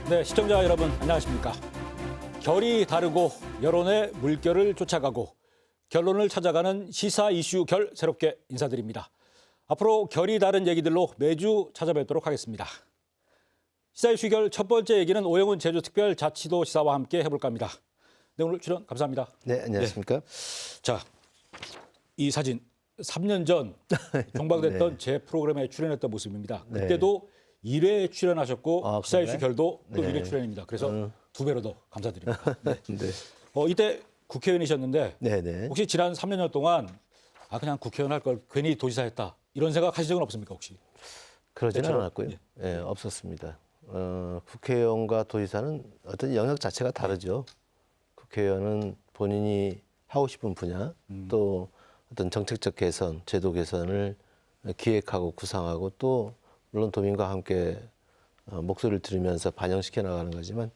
네, 시청자 여러분 안녕하십니까. 결이 다르고 여론의 물결을 쫓아가고 결론을 찾아가는 시사 이슈 결 새롭게 인사드립니다. 앞으로 결이 다른 얘기들로 매주 찾아뵙도록 하겠습니다. 시사 이슈 결 첫 번째 얘기는 오영훈 제주특별자치도지사와 함께 해볼까 합니다. 네, 오늘 출연 감사합니다. 네, 안녕하십니까. 자, 이 사진 3년 전 종방됐던 네. 제 프로그램에 출연했던 모습입니다. 네. 그때도 1회 출연하셨고 시사 이슈 그런가요? 결도 또 네. 1회 출연입니다. 그래서 두 배로 더 감사드립니다. 네. 네. 이때 국회의원이셨는데 네, 네. 혹시 지난 3년 동안 그냥 국회의원 할 걸 괜히 도지사 했다 이런 생각 하신 적은 없습니까 혹시? 그러지는 때처럼? 않았고요. 예, 없었습니다. 국회의원과 도지사는 어떤 영역 자체가 다르죠. 국회의원은 본인이 하고 싶은 분야 또 어떤 정책적 개선, 제도 개선을 기획하고 구상하고 또 물론 도민과 함께 목소리를 들으면서 반영시켜 나가는 거지만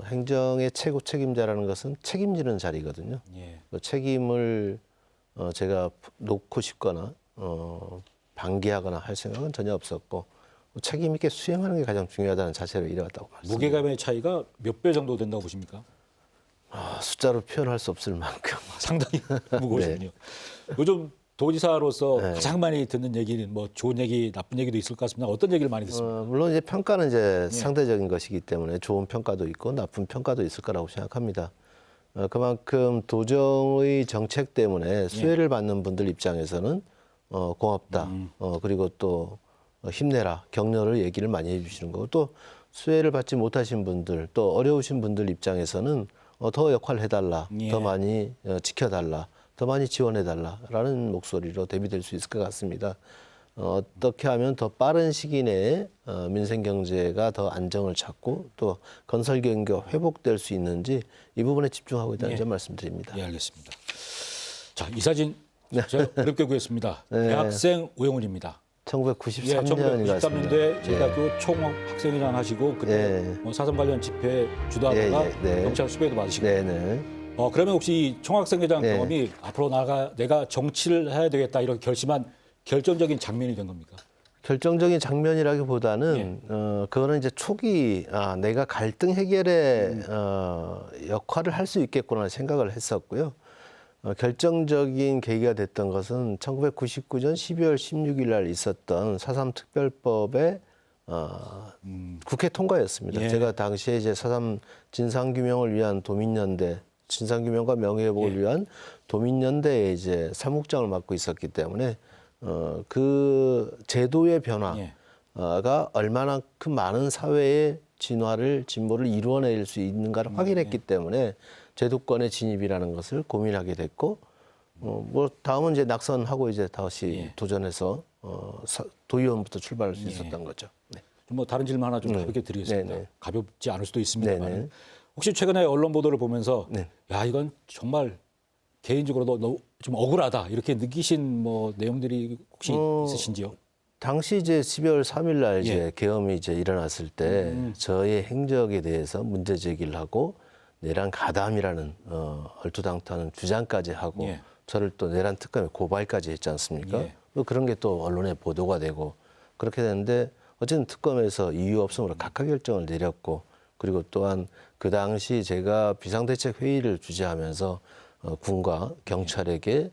행정의 최고 책임자라는 것은 책임지는 자리거든요. 예. 그 책임을 제가 놓고 싶거나 방기하거나 할 생각은 전혀 없었고 책임 있게 수행하는 게 가장 중요하다는 자세로 이뤄왔다고 말씀드립니다. 무게감의 차이가 몇 배 정도 된다고 보십니까? 숫자로 표현할 수 없을 만큼 상당히 무거우시군요. 요즘 도지사로서 네. 가장 많이 듣는 얘기는 뭐 좋은 얘기, 나쁜 얘기도 있을 것 같습니다. 어떤 얘기를 많이 듣습니까? 물론 이제 평가는 이제 상대적인 것이기 때문에 좋은 평가도 있고 나쁜 평가도 있을 거라고 생각합니다. 그만큼 도정의 정책 때문에 수혜를 받는 분들 입장에서는 고맙다. 그리고 또 힘내라, 격려를 얘기를 많이 해주시는 거고 또 수혜를 받지 못하신 분들 또 어려우신 분들 입장에서는 더 역할을 해달라, 예. 더 많이 지켜달라, 더 많이 지원해달라라는 목소리로 대비될 수 있을 것 같습니다. 어떻게 하면 더 빠른 시기 내에 민생 경제가 더 안정을 찾고 또 건설 경기가 회복될 수 있는지 이 부분에 집중하고 있다는 점 말씀드립니다. 예, 알겠습니다. 자, 이 사진 제가 어렵게 구했습니다. 네. 대학생 오영훈입니다. 1993년인 것 같습니다. 1993년도에 제대학교 총학생회장 하시고 그때 네. 뭐 4.3 관련 집회 주도하다가 네. 경찰 수배도 받으시고 네네. 그러면 혹시 이 총학생회장 네. 경험이 앞으로 내가 정치를 해야 되겠다 이렇게 결심한 결정적인 장면이 된 겁니까? 결정적인 장면이라기보다는 그거는 이제 초기 내가 갈등 해결의 역할을 할 수 있겠구나 생각을 했었고요. 결정적인 계기가 됐던 것은 1999년 12월 16일 날 있었던 4.3 특별법의 국회 통과였습니다. 예. 제가 당시에 이제 4.3 진상규명을 위한 도민연대, 진상규명과 명예회복을 위한 도민연대의 이제 사무국장을 맡고 있었기 때문에 그 제도의 변화가 얼마나 그 많은 사회의 진보를 이루어낼 수 있는가를 확인했기 때문에 제도권의 진입이라는 것을 고민하게 됐고 뭐 다음은 이제 낙선하고 이제 다시 도전해서 도의원부터 출발할 수 있었던 거죠. 네. 좀 뭐 다른 질문 하나 좀 가볍게 드리겠습니다. 네네. 가볍지 않을 수도 있습니다만 네네. 혹시 최근에 언론 보도를 보면서 네. 야 이건 정말 개인적으로도 좀 억울하다 이렇게 느끼신 뭐 내용들이 혹시 있으신지요? 당시 이제 12월 3일 날 이제 계엄이 이제 일어났을 때 저의 행적에 대해서 문제 제기를 하고 내란 가담이라는 얼토당토하는 주장까지 하고 예. 저를 또 내란 특검에 고발까지 했지 않습니까? 예. 또 그런 게 또 언론에 보도가 되고 그렇게 됐는데 어쨌든 특검에서 이유 없음으로 각하 결정을 내렸고 그리고 또한 그 당시 제가 비상대책 회의를 주재하면서 군과 경찰에게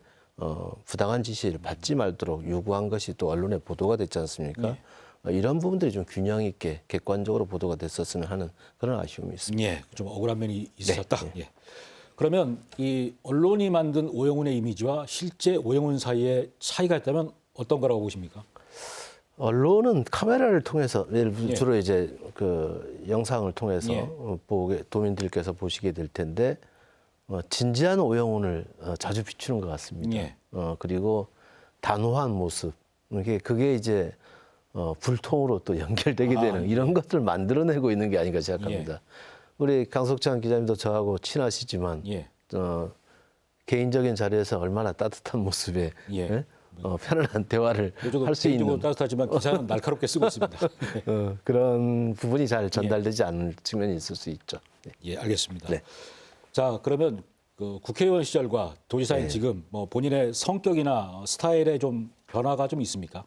부당한 지시를 받지 말도록 요구한 것이 또 언론에 보도가 됐지 않습니까? 이런 부분들이 좀 균형 있게 객관적으로 보도가 됐었으면 하는 그런 아쉬움이 있습니다. 예, 좀 억울한 면이 있으셨다. 네. 예. 그러면 이 언론이 만든 오영훈의 이미지와 실제 오영훈 사이에 차이가 있다면 어떤 거라고 보십니까? 언론은 카메라를 통해서 예. 주로 이제 그 영상을 통해서 예. 도민들께서 보시게 될 텐데 진지한 오영훈을 자주 비추는 것 같습니다. 예. 그리고 단호한 모습 그게 이제 불통으로 또 연결되게 되는 이런 것들을 만들어내고 있는 게 아닌가 생각합니다. 우리 강석찬 기자님도 저하고 친하시지만 예. 개인적인 자리에서 얼마나 따뜻한 모습에 예. 편안한 대화를 저도 할 수 개인적으로 있는 따뜻하지만 기사는 날카롭게 쓰고 있습니다. 그런 부분이 잘 전달되지 않는 측면이 있을 수 있죠. 네. 예, 알겠습니다. 네. 자, 그러면 그 국회의원 시절과 도지사인 지금 뭐 본인의 성격이나 스타일에 좀 변화가 좀 있습니까?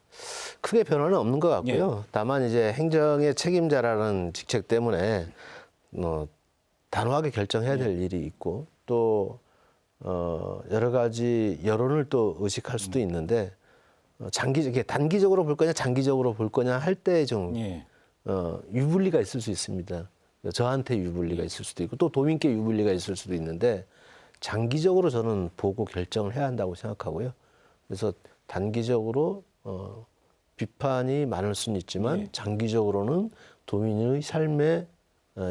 크게 변화는 없는 것 같고요. 다만 이제 행정의 책임자라는 직책 때문에 단호하게 결정해야 될 일이 있고 또 여러 가지 여론을 또 의식할 수도 있는데 이게 단기적으로 볼 거냐 장기적으로 볼 거냐 할 때 좀 유불리가 있을 수 있습니다. 저한테 유불리가 있을 수도 있고 또 도민께 유불리가 있을 수도 있는데 장기적으로 저는 보고 결정을 해야 한다고 생각하고요. 그래서 단기적으로 비판이 많을 수는 있지만 장기적으로는 도민의 삶의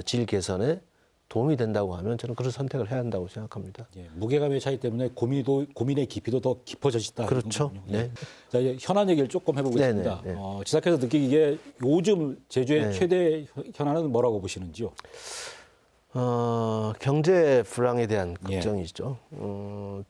질 개선에 도움이 된다고 하면 저는 그런 선택을 해야 한다고 생각합니다. 무게감의 차이 때문에 고민의 깊이도 더 깊어졌다. 그렇죠. 네. 자, 이제 현안 얘기를 조금 해보겠습니다. 네네, 지사께서 느끼기에 요즘 제주의 최대 현안은 뭐라고 보시는지요? 경제 불황에 대한 걱정이죠.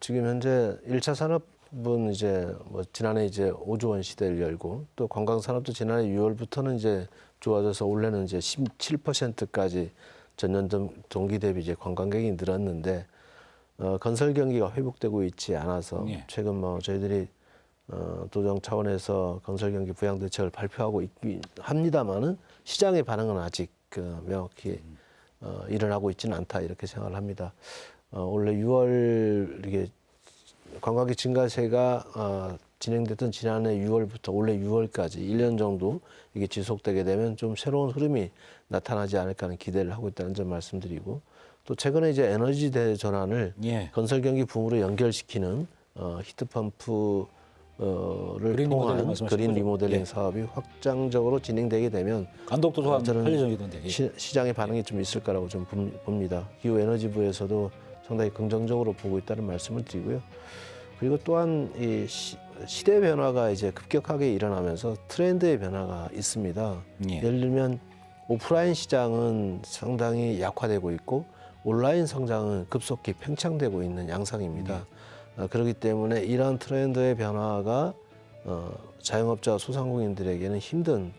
지금 현재 1차 산업은 이제 지난해 이제 5조 원 시대를 열고 또 관광 산업도 지난해 6월부터는 이제 좋아져서 올해는 이제 17%까지 전년 동기 대비 이제 관광객이 늘었는데 건설 경기가 회복되고 있지 않아서 최근 저희들이 도정 차원에서 건설 경기 부양 대책을 발표하고 있긴 합니다만은 시장의 반응은 아직 명확히 일어나고 있지는 않다 이렇게 생각을 합니다. 원래 6월 이게 관광객 증가세가 진행됐던 지난해 6월부터 올해 6월까지 1년 정도 이게 지속되게 되면 좀 새로운 흐름이 나타나지 않을까 하는 기대를 하고 있다는 점 말씀드리고 또 최근에 이제 에너지 대전환을 건설 경기 붐으로 연결시키는 히트펌프를 통한 그린 리모델링 사업이 확장적으로 진행되게 되면 간독도 소환 할 예정이던데 시장의 반응이 좀 있을 거라고 좀 봅니다. 기후에너지부에서도 상당히 긍정적으로 보고 있다는 말씀을 드리고요. 그리고 또한 이 시대 변화가 이제 급격하게 일어나면서 트렌드의 변화가 있습니다. 예를 들면 오프라인 시장은 상당히 약화되고 있고 온라인 성장은 급속히 팽창되고 있는 양상입니다. 그렇기 때문에 이러한 트렌드의 변화가 자영업자 소상공인들에게는 힘든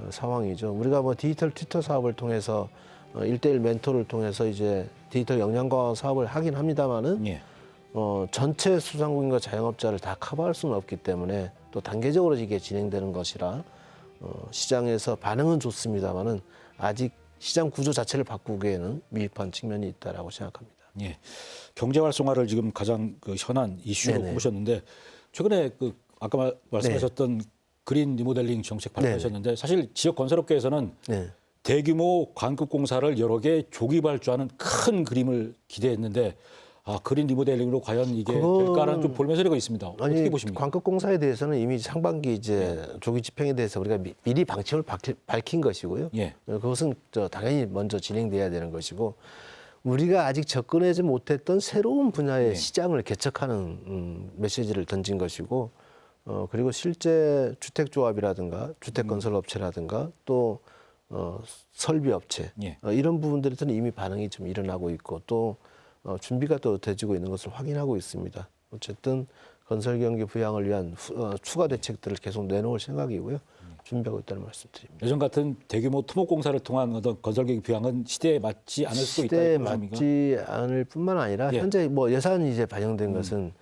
상황이죠. 우리가 디지털 튜터 사업을 통해서 1:1 멘토를 통해서 이제 디지털 역량 강화 사업을 하긴 합니다만은 전체 소상공인과 자영업자를 다 커버할 수는 없기 때문에 또 단계적으로 이게 진행되는 것이라 시장에서 반응은 좋습니다만은 아직 시장 구조 자체를 바꾸기에는 미흡한 측면이 있다라고 생각합니다. 경제 활성화를 지금 가장 현안 이슈로 꼽으셨는데 최근에 아까 말씀하셨던 그린 리모델링 정책 발표하셨는데 사실 지역 건설업계에서는 대규모 관급 공사를 여러 개 조기 발주하는 큰 그림을 기대했는데 그린 리모델링으로 과연 이게 될까라는 좀 볼매소리가 있습니다. 어떻게 보십니까? 관급 공사에 대해서는 이미 상반기 이제 조기 집행에 대해서 우리가 미리 방침을 밝힌 것이고요. 그것은 당연히 먼저 진행돼야 되는 것이고 우리가 아직 접근하지 못했던 새로운 분야의 시장을 개척하는 메시지를 던진 것이고 그리고 실제 주택조합이라든가 주택건설업체라든가 또 설비업체 이런 부분들에서는 이미 반응이 좀 일어나고 있고 또 준비가 또 되지고 있는 것을 확인하고 있습니다. 어쨌든 건설 경기 부양을 위한 추가 대책들을 계속 내놓을 생각이고요. 준비하고 있다는 말씀드립니다. 예전 같은 대규모 토목 공사를 통한 어떤 건설 경기 부양은 시대에 맞지 않을 수도 있다. 시대에 맞지 않을 뿐만 아니라 현재 예산이 이제 반영된 것은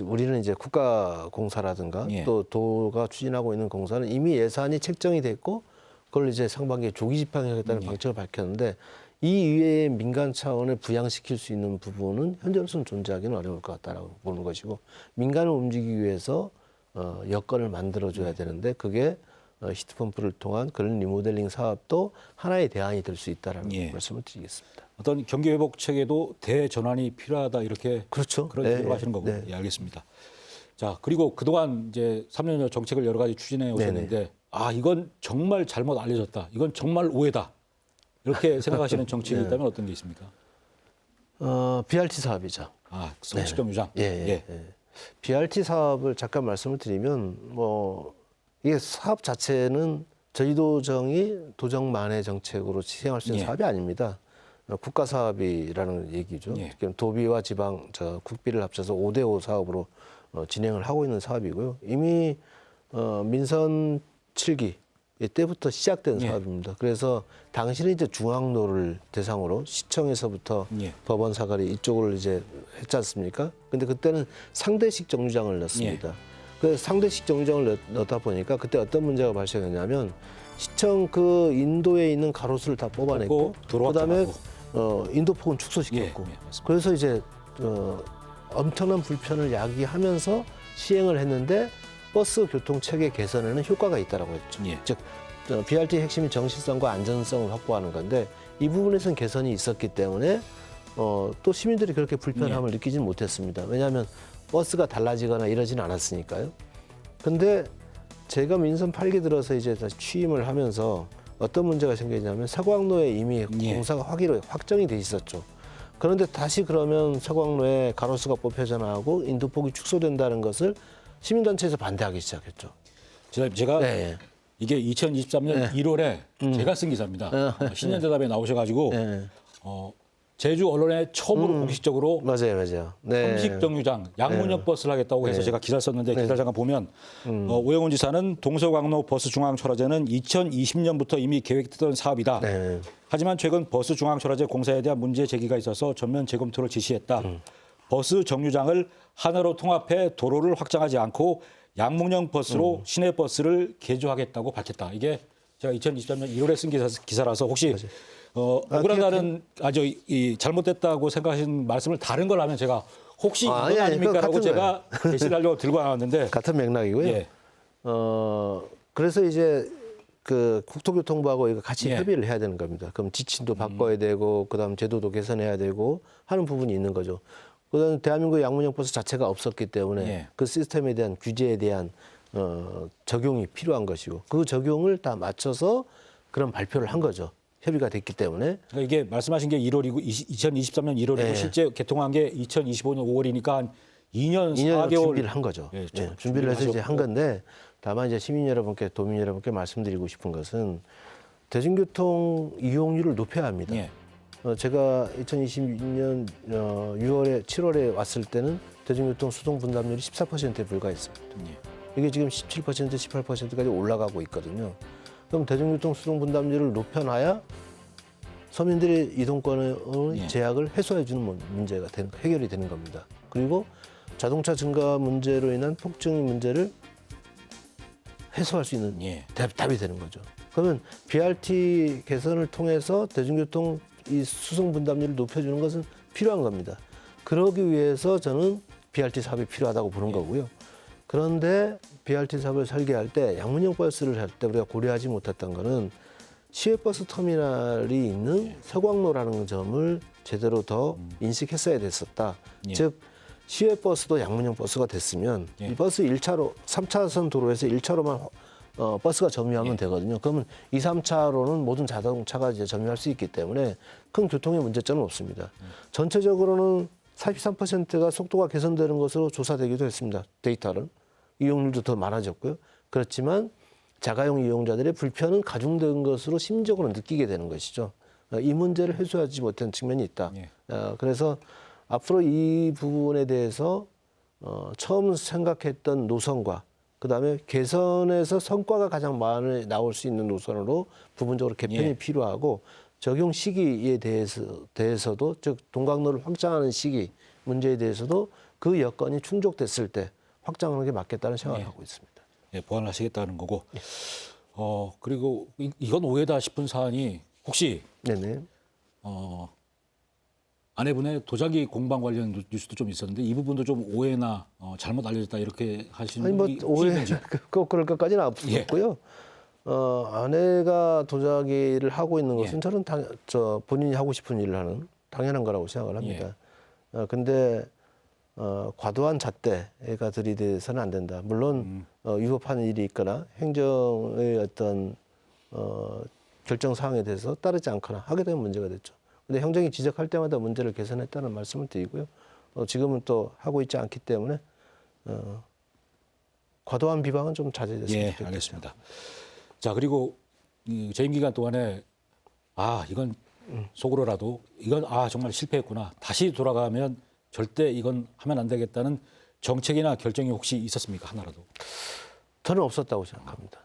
우리는 이제 국가 공사라든가 또 도가 추진하고 있는 공사는 이미 예산이 책정이 됐고 그걸 이제 상반기에 조기 집행하겠다는 방침을 밝혔는데 이 이외에 민간 차원을 부양시킬 수 있는 부분은 현재로서는 존재하기는 어려울 것 같다라고 보는 것이고 민간을 움직이기 위해서 여건을 만들어줘야 되는데 그게 히트펌프를 통한 그런 리모델링 사업도 하나의 대안이 될 수 있다라는 말씀을 드리겠습니다. 어떤 경기 회복 체계도 대전환이 필요하다 이렇게 그렇죠. 그런 얘기를 하시는 거고요. 알겠습니다. 자 그리고 그동안 이제 3년여 정책을 여러 가지 추진해 오셨는데 이건 정말 잘못 알려졌다. 이건 정말 오해다. 이렇게 생각하시는 정책이 있다면 어떤 게 있습니까? BRT 사업이죠. 성취점 유장. BRT 사업을 잠깐 말씀을 드리면 이게 사업 자체는 저희 도정이 도정만의 정책으로 시행할 수 있는 사업이 아닙니다. 국가 사업이라는 얘기죠. 도비와 지방, 국비를 합쳐서 5대5 사업으로 진행을 하고 있는 사업이고요. 이미 민선 7기 이때부터 시작된 사업입니다. 그래서 당시는 이제 중앙로를 대상으로 시청에서부터 법원 사거리 이쪽을 이제 했지 않습니까? 근데 그때는 상대식 정류장을 넣습니다. 그 상대식 정류장을 넣다 보니까 그때 어떤 문제가 발생했냐면 시청 그 인도에 있는 가로수를 다 뽑아냈고 도로 그다음에 확장하고. 인도폭은 축소시켰고 예, 맞습니다. 그래서 이제 엄청난 불편을 야기하면서 시행을 했는데 버스 교통 체계 개선에는 효과가 있다라고 했죠. 예. 즉 BRT 핵심이 정실성과 안전성을 확보하는 건데 이 부분에서는 개선이 있었기 때문에 또 시민들이 그렇게 불편함을 느끼지는 못했습니다. 왜냐하면 버스가 달라지거나 이러진 않았으니까요. 근데 제가 민선 8기 들어서 이제 다시 취임을 하면서 어떤 문제가 생기냐면 서광로에 이미 공사가 확정이 돼 있었죠. 그런데 다시 그러면 서광로에 가로수가 뽑혀져 나가고 인도폭이 축소된다는 것을 시민단체에서 반대하기 시작했죠. 제가 네. 이게 2023년 1월에 제가 쓴 기사입니다. 신년대답에 나오셔가지고 제주 언론에 처음으로 공식적으로 맞아요. 네. 음식 정류장 양문역 버스를 하겠다고 해서 제가 기사를 썼는데 기사를 잠깐 보면 오영훈 지사는 동서광로 버스 중앙 철화제는 2020년부터 이미 계획됐던 사업이다. 네. 하지만 최근 버스 중앙 철화제 공사에 대한 문제 제기가 있어서 전면 재검토를 지시했다. 버스 정류장을 하나로 통합해 도로를 확장하지 않고 양문역 버스로 시내 버스를 개조하겠다고 밝혔다. 이게 제가 2023년 1월에 쓴 기사라서 혹시 억울하다는 잘못됐다고 생각하신 말씀을 다른 걸 하면 제가 혹시 이건 아닙니까라고 제가 제시를 하려고 들고 나왔는데 같은 맥락이고요. 예. 그래서 이제 그 국토교통부하고 이거 같이 예. 협의를 해야 되는 겁니다. 그럼 지침도 바꿔야 되고 그다음 제도도 개선해야 되고 하는 부분이 있는 거죠. 그다음 대한민국 양문역 버스 자체가 없었기 때문에 예. 그 시스템에 대한 규제에 대한 적용이 필요한 것이고 그 적용을 다 맞춰서 그런 발표를 한 거죠. 협의가 됐기 때문에. 그러니까 이게 말씀하신 게 1월이고 2023년 1월이고 예. 실제 개통한 게 2025년 5월이니까 한 2년 2년 4개월 준비를 한 거죠. 예, 준비를 해서 이제 한 하셨고. 건데 다만 이제 시민 여러분께 도민 여러분께 말씀드리고 싶은 것은 대중교통 이용률을 높여야 합니다. 예. 제가 2022년 6월에 7월에 왔을 때는 대중교통 수동 분담률이 14%에 불과했습니다. 예. 이게 지금 17%, 18%까지 올라가고 있거든요. 그럼 대중교통 수동 분담률을 높여놔야 서민들의 이동권의 예. 제약을 해소해 주는 문제가 해결이 되는 겁니다. 그리고 자동차 증가 문제로 인한 폭증 문제를 해소할 수 있는 예. 답이 되는 거죠. 그러면 BRT 개선을 통해서 대중교통 이 수송 분담률을 높여주는 것은 필요한 겁니다. 그러기 위해서 저는 BRT 사업이 필요하다고 보는 거고요. 그런데 BRT 사업을 설계할 때 양문역 버스를 할 때 우리가 고려하지 못했던 거는 시외버스 터미널이 있는 서광로라는 점을 제대로 더 인식했어야 됐었다. 예. 즉 시외버스도 양문역 버스가 됐으면 예. 이 버스 1차로 3차선 도로에서 1차로만 버스가 점유하면 되거든요. 그러면 2, 3차로는 모든 자동차가 이제 점유할 수 있기 때문에 큰 교통의 문제점은 없습니다. 전체적으로는 43%가 속도가 개선되는 것으로 조사되기도 했습니다. 데이터는. 이용률도 더 많아졌고요. 그렇지만 자가용 이용자들의 불편은 가중된 것으로 심적으로 느끼게 되는 것이죠. 이 문제를 해소하지 못한 측면이 있다. 예. 그래서 앞으로 이 부분에 대해서 처음 생각했던 노선과 그다음에 개선에서 성과가 가장 많이 나올 수 있는 노선으로 부분적으로 개편이 예. 필요하고 적용 시기에 대해서도 즉 동강로를 확장하는 시기 문제에 대해서도 그 여건이 충족됐을 때 확장하는 게 맞겠다는 생각을 예. 하고 있습니다. 예, 보완을 하시겠다는 거고. 그리고 이건 오해다 싶은 사안이 혹시 네네. 아내분의 도자기 공방 관련 뉴스도 좀 있었는데 이 부분도 좀 오해나 잘못 알려졌다 이렇게 하시는 아니 뭐 분이 오해 있는지. 꼭 그럴 것까지는 없었고요. 아내가 도자기를 하고 있는 것은 예. 저는 본인이 하고 싶은 일을 하는 당연한 거라고 생각을 합니다. 근데 과도한 잣대가 들이대서는 안 된다. 물론 위법한 일이 있거나 행정의 어떤 결정 사항에 대해서 따르지 않거나 하게 되면 문제가 됐죠. 근데 행정이 지적할 때마다 문제를 개선했다는 말씀을 드리고요. 지금은 또 하고 있지 않기 때문에 과도한 비방은 좀 자제됐으면 예, 좋겠습니다. 알겠습니다. 자, 그리고 재임 기간 동안에 이건 속으로라도 이건 정말 실패했구나. 다시 돌아가면 절대 이건 하면 안 되겠다는 정책이나 결정이 혹시 있었습니까? 하나라도. 저는 없었다고 생각합니다.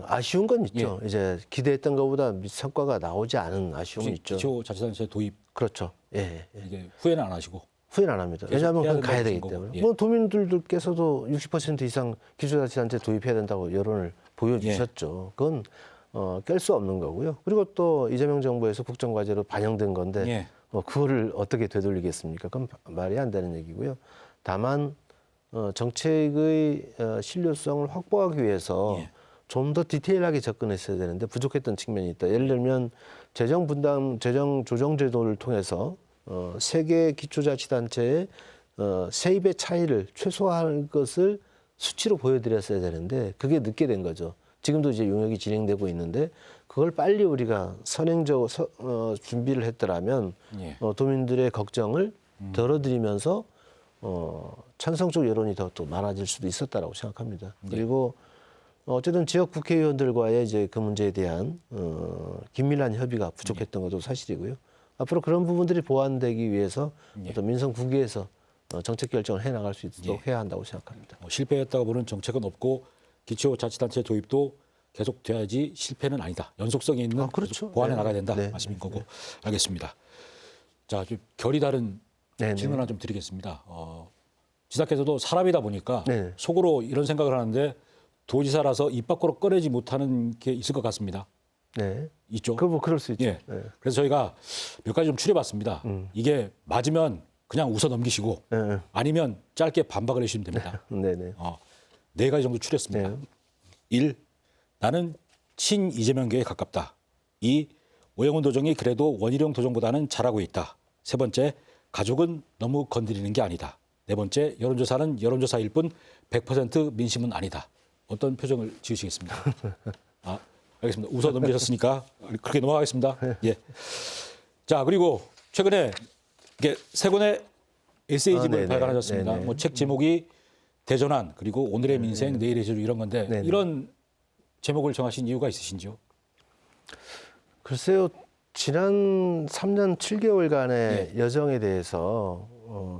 아쉬운 건 있죠. 이제 기대했던 것보다 성과가 나오지 않은 아쉬움은 있죠. 기초자치단체 도입 그렇죠. 예. 이게 후회는 안 하시고. 후회는 안 합니다. 계속 왜냐하면 해야 그건 가야 된다는 되기 거고. 때문에. 예. 뭐 도민들께서도 60% 이상 기초자치단체 도입해야 된다고 여론을 보여주셨죠. 그건 깰 수 없는 거고요. 그리고 또 이재명 정부에서 국정과제로 반영된 건데 예. 그거를 어떻게 되돌리겠습니까? 그건 말이 안 되는 얘기고요. 다만 정책의 신뢰성을 확보하기 위해서 예. 좀 더 디테일하게 접근했어야 되는데 부족했던 측면이 있다. 예를 들면 재정 분담, 재정 조정 제도를 통해서 세개 기초자치단체의 세입의 차이를 최소화할 것을 수치로 보여드렸어야 되는데 그게 늦게 된 거죠. 지금도 이제 용역이 진행되고 있는데 그걸 빨리 우리가 선행적으로 준비를 했더라면 예. 도민들의 걱정을 덜어드리면서 찬성적 여론이 더 또 많아질 수도 있었다라고 생각합니다. 그리고 어쨌든 지역 국회의원들과의 이제 그 문제에 대한 긴밀한 협의가 부족했던 것도 사실이고요. 앞으로 그런 부분들이 보완되기 위해서 어떤 민선 국회에서 정책 결정을 해 나갈 수 있도록 해야 한다고 생각합니다. 실패했다고 보는 정책은 없고 기초자치단체 도입도 계속돼야지 실패는 아니다. 연속성이 있는 그렇죠. 보완해 네. 나가야 된다 네. 말씀인 거고. 알겠습니다. 자, 좀 결이 다른 네네. 질문 하나 좀 드리겠습니다. 지사께서도 사람이다 보니까 네. 속으로 이런 생각을 하는데 도지사라서 입 밖으로 꺼내지 못하는 게 있을 것 같습니다. 네. 있죠? 뭐 그럴 수 있죠. 예. 네. 그래서 저희가 몇 가지 좀 추려봤습니다. 이게 맞으면 그냥 웃어 넘기시고 네. 아니면 짧게 반박을 해주시면 됩니다. 네네. 네 가지 정도 추렸습니다. 네. 1. 나는 친 이재명계에 가깝다. 2. 오영훈 도정이 그래도 원희룡 도정보다는 잘하고 있다. 세 번째, 가족은 너무 건드리는 게 아니다. 네 번째, 여론조사는 여론조사일 뿐 100% 민심은 아니다. 어떤 표정을 지으시겠습니다. 알겠습니다. 웃어 넘기셨으니까 그렇게 넘어가겠습니다. 예. 자, 그리고 최근에 이게 세 권의 에세이집을 네네. 발간하셨습니다. 네네. 뭐 책 제목이 대전환 그리고 오늘의 민생 내일의 제주 이런 건데 네네. 이런 제목을 정하신 이유가 있으신지요? 글쎄요. 지난 3년 7개월간의 여정에 대해서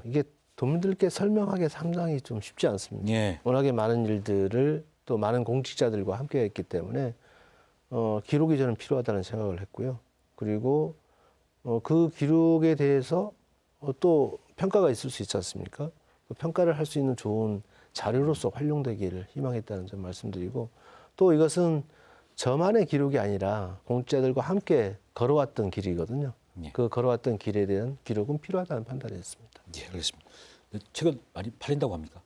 이게 도민들께 설명하기 상당히 좀 쉽지 않습니다. 예. 워낙에 많은 일들을 또 많은 공직자들과 함께 했기 때문에 기록이 저는 필요하다는 생각을 했고요. 그리고 그 기록에 대해서 또 평가가 있을 수 있지 않습니까? 그 평가를 할 수 있는 좋은 자료로서 활용되기를 희망했다는 점 말씀드리고 또 이것은 저만의 기록이 아니라 공직자들과 함께 걸어왔던 길이거든요. 예. 그 걸어왔던 길에 대한 기록은 필요하다는 판단을 했습니다. 예, 알겠습니다. 책은 많이 팔린다고 합니까?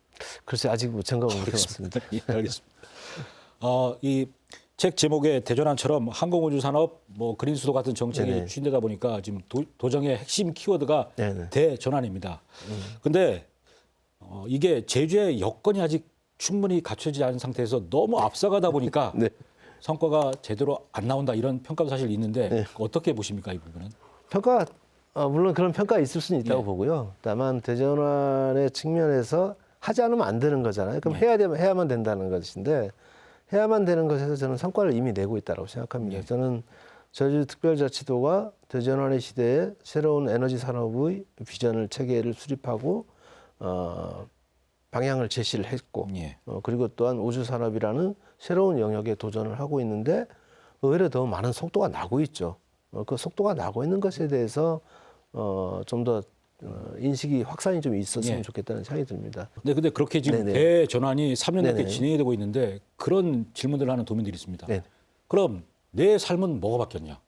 글쎄 아직 뭐 생각은 못 해봤습니다. 예, 알겠습니다. 이 책 제목에 대전환처럼 항공우주 산업, 뭐 그린수도 같은 정책이 네네. 추진되다 보니까 지금 도정의 핵심 키워드가 네네. 대전환입니다. 근데 이게 제주의 여건이 아직 충분히 갖춰지지 않은 상태에서 너무 앞서가다 보니까 네. 성과가 제대로 안 나온다 이런 평가도 사실 있는데 네. 어떻게 보십니까 이 부분은? 평가 물론 그런 평가 있을 수는 있다고 예. 보고요. 다만 대전환의 측면에서 하지 않으면 안 되는 거잖아요. 그럼 예. 해야 되면 해야만 된다는 것인데 해야만 되는 것에서 저는 성과를 이미 내고 있다고 생각합니다. 예. 저는 제주특별자치도가 대전환의 시대에 새로운 에너지 산업의 비전을 체계를 수립하고 방향을 제시를 했고 예. 그리고 또한 우주 산업이라는 새로운 영역에 도전을 하고 있는데 의외로 더 많은 속도가 나고 있죠. 그 속도가 나고 있는 것에 대해서 좀 더 인식이 확산이 좀 있었으면 예. 좋겠다는 생각이 듭니다. 근데 그렇게 지금 네네. 대전환이 3년 넘게 네네. 진행이 되고 있는데 그런 질문들을 하는 도민들이 있습니다. 네. 그럼 내 삶은 뭐가 바뀌었냐?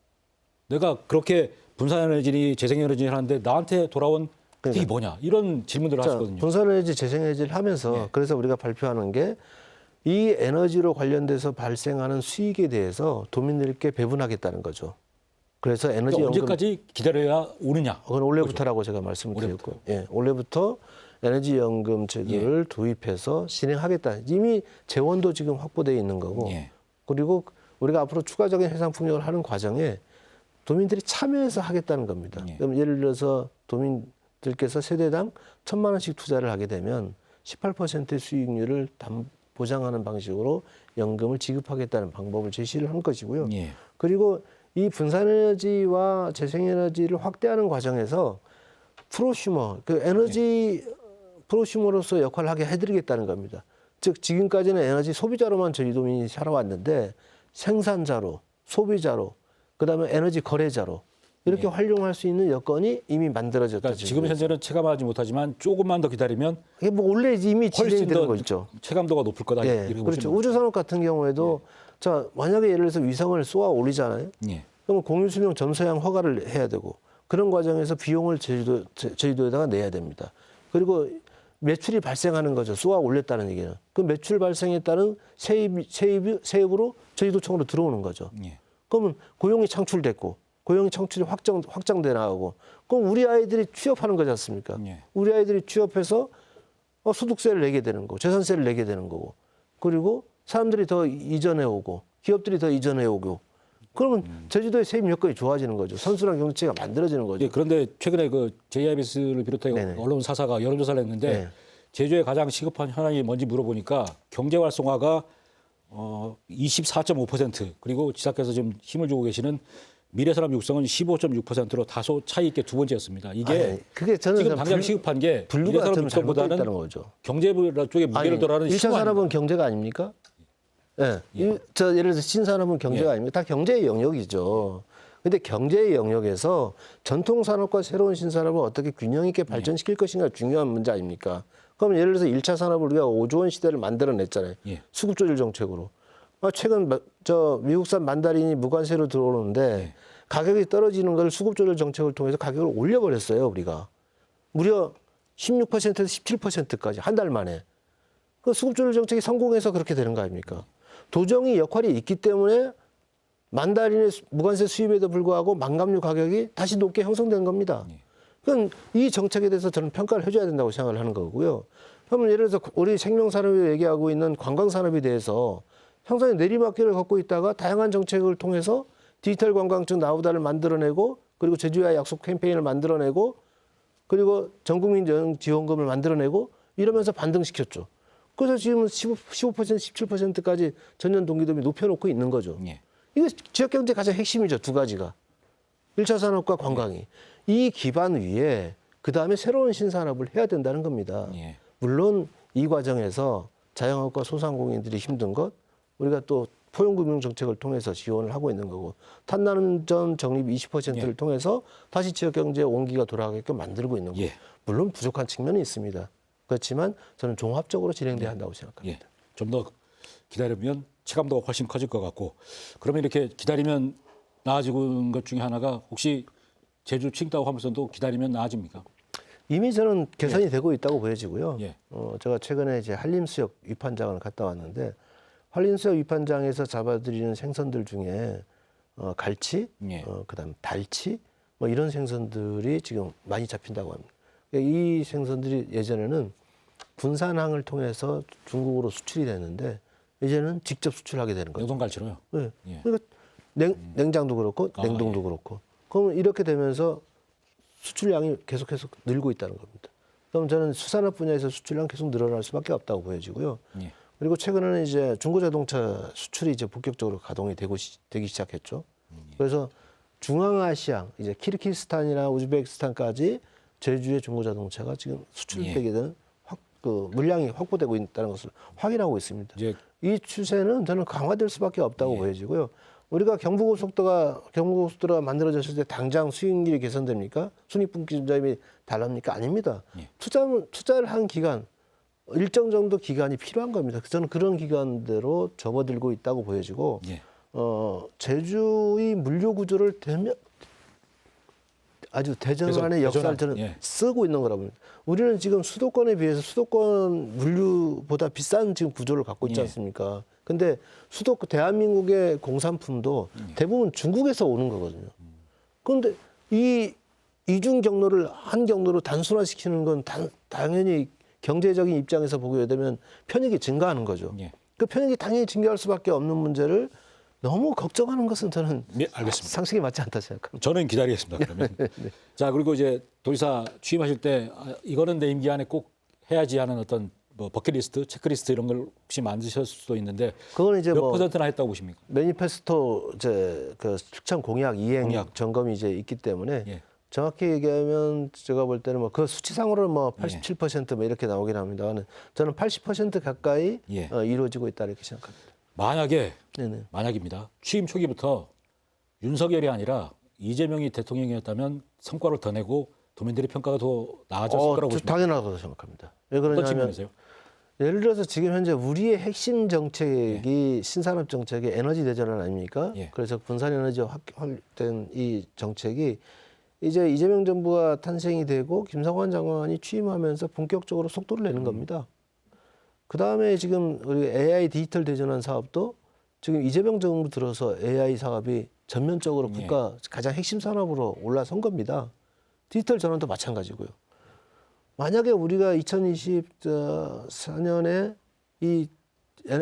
내가 그렇게 분산에너지, 재생에너지를 하는데 나한테 돌아온 혜택이 뭐냐? 이런 질문들을 하시거든요. 분산에너지, 재생에너지를 하면서 네. 그래서 우리가 발표하는 게 이 에너지로 관련돼서 발생하는 수익에 대해서 도민들께 배분하겠다는 거죠. 그래서 에너지 그러니까 연금 언제까지 기다려야 오느냐? 그건 올해부터라고 제가 말씀을 드렸고, 예, 올해부터 에너지 연금 제도를 도입해서 진행하겠다. 이미 재원도 지금 확보되어 있는 거고, 예. 그리고 우리가 앞으로 추가적인 해상 풍력을 하는 과정에 도민들이 참여해서 하겠다는 겁니다. 예. 그럼 예를 들어서 도민들께서 세대당 1,000만 원씩 투자를 하게 되면 18%의 수익률을 보장하는 방식으로 연금을 지급하겠다는 방법을 제시를 한 것이고요. 예. 그리고 이 분산에너지와 재생에너지를 확대하는 과정에서 프로슈머, 그 에너지 프로슈머로서 역할을 하게 해드리겠다는 겁니다. 즉 지금까지는 에너지 소비자로만 저희 도민이 살아왔는데 생산자로, 소비자로, 그다음에 에너지 거래자로 이렇게 활용할 수 있는 여건이 이미 만들어졌다. 그러니까 지금 현재는 체감하지 못하면 조금만 더 기다리면 이게 뭐 원래 이미 훨씬 진행되는 더 거 있죠. 체감도가 높을 거다. 예, 이렇게 그렇죠. 보시면 우주산업 같은 경우에도 자 만약에 예를 들어서 위성을 쏘아 올리잖아요. 예. 그러면 공유수명 점소양 허가를 해야 되고 그런 과정에서 비용을 제주도에다가 내야 됩니다. 그리고 매출이 발생하는 거죠. 쏘아 올렸다는 얘기는. 그 매출 발생에 따른 세입으로 제주도청으로 들어오는 거죠. 예. 그러면 고용이 창출됐고 고용이 창출이 확장돼 나가고 그럼 우리 아이들이 취업하는 거지 않습니까? 예. 우리 아이들이 취업해서 소득세를 내게 되는 거고 재산세를 내게 되는 거고 그리고 사람들이 더 이전해 오고 기업들이 더 이전해 오고 그러면 제주도의 세입 여건이 좋아지는 거죠. 선순환 경제가 만들어지는 거죠. 예, 그런데 최근에 그 JIBS를 비롯해 네네. 언론 사사가 여론조사를 했는데 네. 제주에 가장 시급한 현안이 뭔지 물어보니까 경제 활성화가 24.5% 그리고 지사께서 지금 힘을 주고 계시는 미래산업 육성은 15.6%로 다소 차이 있게 두 번째였습니다. 이게 아니, 그게 저는 지금 당장 시급한 게 분류가 미래산업 좀 잘못되어 육성보다는 있다는 거죠. 경제부 쪽에 무게를 덜하는 1차 산업은 경제가 아닙니까? 예. 저 예를 들어서 신산업은 경제가 아닙니까? 다 경제의 영역이죠. 근데 경제의 영역에서 전통 산업과 새로운 신산업을 어떻게 균형 있게 발전시킬 것인가 중요한 문제 아닙니까? 그럼 예를 들어서 1차 산업을 우리가 5조 원 시대를 만들어냈잖아요. 예. 수급 조절 정책으로. 최근 저 미국산 만다린이 무관세로 들어오는데 가격이 떨어지는 걸 수급 조절 정책을 통해서 가격을 올려버렸어요. 우리가. 무려 16%에서 17%까지 한 달 만에. 그 수급 조절 정책이 성공해서 그렇게 되는 거 아닙니까? 도정이 역할이 있기 때문에 만다린의 무관세 수입에도 불구하고 망감류 가격이 다시 높게 형성된 겁니다. 그럼 이 정책에 대해서 저는 평가를 해줘야 된다고 생각을 하는 거고요. 그러면 예를 들어서 우리 생명산업이 얘기하고 있는 관광산업에 대해서 상당히 내리막길을 걷고 있다가 다양한 정책을 통해서 디지털 관광증 나우다를 만들어내고 그리고 제주와의 약속 캠페인을 만들어내고 그리고 전국민 지원금을 만들어내고 이러면서 반등시켰죠. 그래서 지금 15%, 17%까지 전년 동기 대비 높여놓고 있는 거죠. 예. 이거 지역경제 가장 핵심이죠. 두 가지가. 1차 산업과 관광이. 이 기반 위에 그다음에 새로운 신산업을 해야 된다는 겁니다. 예. 물론 이 과정에서 자영업과 소상공인들이 힘든 것 우리가 또 포용금융 정책을 통해서 지원을 하고 있는 거고 탄난전 적립 20%를 통해서 다시 지역경제의 온기가 돌아가게끔 만들고 있는 거고 예. 물론 부족한 측면이 있습니다. 그렇지만 저는 종합적으로 진행돼야 한다고 생각합니다. 예. 좀 더 기다리면 체감도가 훨씬 커질 것 같고 그러면 이렇게 기다리면 나아지는 것 중에 하나가 혹시 제주 칭따오 하면서도 기다리면 나아집니까? 이미 저는 개선이 되고 있다고 보여지고요. 예. 제가 최근에 이제 한림수역 위판장을 갔다 왔는데 한림수역 위판장에서 잡아들이는 생선들 중에 갈치, 예. 그다음 달치 뭐 이런 생선들이 지금 많이 잡힌다고 합니다. 이 생선들이 예전에는 군산항을 통해서 중국으로 수출이 됐는데 이제는 직접 수출하게 되는 거죠. 영동갈치로요. 네. 예. 그러니까 냉장도 그렇고 냉동도 그렇고 그러면 이렇게 되면서 수출량이 계속해서 늘고 있다는 겁니다. 그럼 저는 수산업 분야에서 수출량 계속 늘어날 수밖에 없다고 보여지고요. 예. 그리고 최근에는 이제 중고자동차 수출이 이제 본격적으로 가동이 되기 시작했죠. 그래서 중앙아시아 이제 키르기스탄이나 우즈베키스탄까지 제주의 중고자동차가 지금 수출되게 되는 물량이 확보되고 있다는 것을 확인하고 있습니다. 이제 이 추세는 저는 강화될 수밖에 없다고 보여지고요. 우리가 경부고속도로가 만들어졌을 때 당장 수익률이 개선됩니까? 순이분기점이 달랍니까? 아닙니다. 투자를 한 기간, 일정 정도 기간이 필요한 겁니다. 저는 그런 기간대로 접어들고 있다고 보여지고 예. 제주의 물류 구조를 아주 대전환의 역사를 저는 예. 쓰고 있는 거라고 봅니다. 우리는 지금 수도권에 비해서 수도권 물류보다 비싼 지금 구조를 갖고 있지 예. 않습니까? 근데 대한민국의 공산품도 대부분 중국에서 오는 거거든요. 그런데 이 이중 경로를 한 경로로 단순화시키는 건 당연히 경제적인 입장에서 보게 되면 편익이 증가하는 거죠. 예. 그 편익이 당연히 증가할 수밖에 없는 문제를 너무 걱정하는 것은 저는 네, 알겠습니다. 상식이 맞지 않다 생각합니다. 저는 기다리겠습니다. 그러면. 자 그리고 이제 도지사 취임하실 때 이거는 내 임기 안에 꼭 해야지 하는 어떤 뭐 버킷리스트, 체크리스트 이런 걸 혹시 만드셨을 수도 있는데 그거는 이제 몇 퍼센트나 했다고 보십니까? 매니페스토 그 실천 공약 이행 공약. 점검이 이제 있기 때문에 예. 정확히 얘기하면 제가 볼 때는 뭐 그 수치상으로는 뭐 87% 뭐 이렇게 나오긴 합니다만 저는 80% 가까이 예. 이루어지고 있다 이렇게 생각합니다. 만약에 네네. 만약입니다. 취임 초기부터 윤석열이 아니라 이재명이 대통령이었다면 성과를 더 내고 도민들의 평가가 더 나아졌을 거라고 보십니까? 당연하다고 생각합니다. 왜 어떤 그러냐면 측면에서요? 예를 들어서 지금 현재 우리의 핵심 정책이 신산업 정책의 에너지 대전환 아닙니까? 예. 그래서 분산 에너지와 확대된 이 정책이 이제 이재명 정부가 탄생이 되고 김성환 장관이 취임하면서 본격적으로 속도를 내는 겁니다. 그 다음에 지금 우리 AI 디지털 대전환 사업도 지금 이재명 정부 들어서 AI 사업이 전면적으로 국가 가장 핵심 산업으로 올라선 겁니다. 디지털 전환도 마찬가지고요. 만약에 우리가 2024년에 이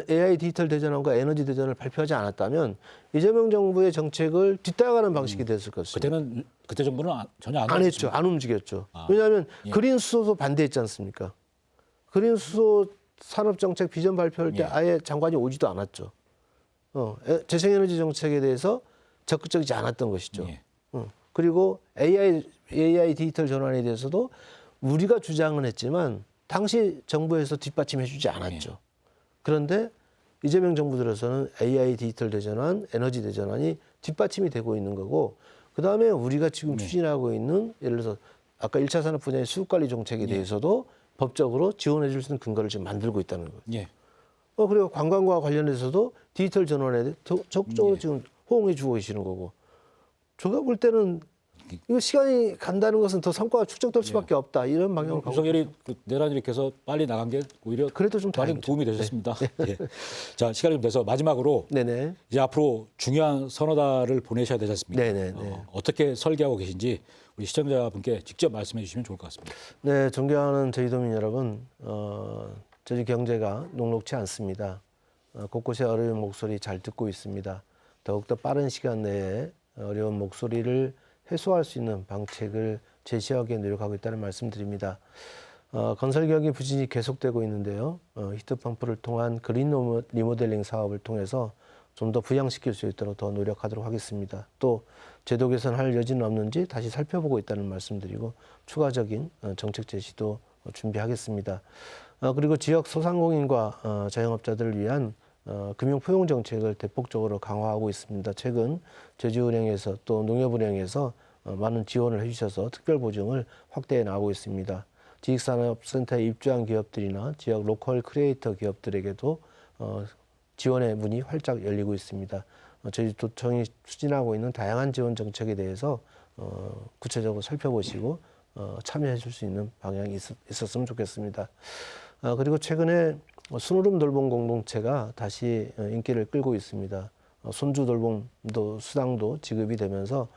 AI 디지털 대전환과 에너지 대전을 발표하지 않았다면 이재명 정부의 정책을 뒤따라가는 방식이 됐을 것입니다. 그때 정부는 전혀 안 했죠. 안 움직였죠. 왜냐하면 예. 그린 수소도 반대했지 않습니까? 그린 수소 산업 정책 비전 발표할 때 예. 아예 장관이 오지도 않았죠. 재생에너지 정책에 대해서 적극적이지 않았던 것이죠. 예. 그리고 AI 디지털 전환에 대해서도 우리가 주장은 했지만 당시 정부에서 뒷받침해주지 않았죠. 그런데 이재명 정부 들어서는 AI 디지털 대전환, 에너지 대전환이 뒷받침이 되고 있는 거고, 그 다음에 우리가 지금 추진하고 있는 예를 들어서 아까 1차 산업 분야의 수급관리 정책에 대해서도 법적으로 지원해 줄 수 있는 근거를 지금 만들고 있다는 거예요. 예. 그리고 관광과 관련해서도 디지털 전환에 대해 적극적으로 지금 호응해 주고 계시는 거고, 제가 볼 때는 이거 시간이 간다는 것은 더 성과가 축적될 수밖에 없다, 이런 방향으로 가고 윤석열이 내란 일으켜서 빨리 나간 게 오히려 그래도 좀 많은 다행이죠. 도움이 되셨습니다. 예. 자, 시간이 좀 돼서 마지막으로 네네. 이제 앞으로 중요한 선언을 보내셔야 되지 않습니까? 네네. 어떻게 설계하고 계신지 우리 시청자분께 직접 말씀해 주시면 좋을 것 같습니다. 네, 존경하는 저희 도민 여러분, 저희 경제가 녹록치 않습니다. 곳곳에 어려운 목소리 잘 듣고 있습니다. 더욱더 빠른 시간 내에 어려운 목소리를 해소할 수 있는 방책을 제시하기 위해 노력하고 있다는 말씀드립니다. 건설경기 부진이 계속되고 있는데요. 히트펌프를 통한 그린 리모델링 사업을 통해서 좀 더 부양시킬 수 있도록 더 노력하도록 하겠습니다. 또 제도 개선할 여지는 없는지 다시 살펴보고 있다는 말씀드리고 추가적인 정책 제시도 준비하겠습니다. 그리고 지역 소상공인과 자영업자들을 위한 금융 포용 정책을 대폭적으로 강화하고 있습니다. 최근 제주은행에서 또 농협은행에서 많은 지원을 해주셔서 특별 보증을 확대해 나가고 있습니다. 지식산업센터에 입주한 기업들이나 지역 로컬 크리에이터 기업들에게도 지원의 문이 활짝 열리고 있습니다. 저희 도청이 추진하고 있는 다양한 지원 정책에 대해서 구체적으로 살펴보시고 참여해 줄 수 있는 방향이 있었으면 좋겠습니다. 그리고 최근에 순으름 돌봄 공동체가 다시 인기를 끌고 있습니다. 손주 돌봄도 수당도 지급이 되면서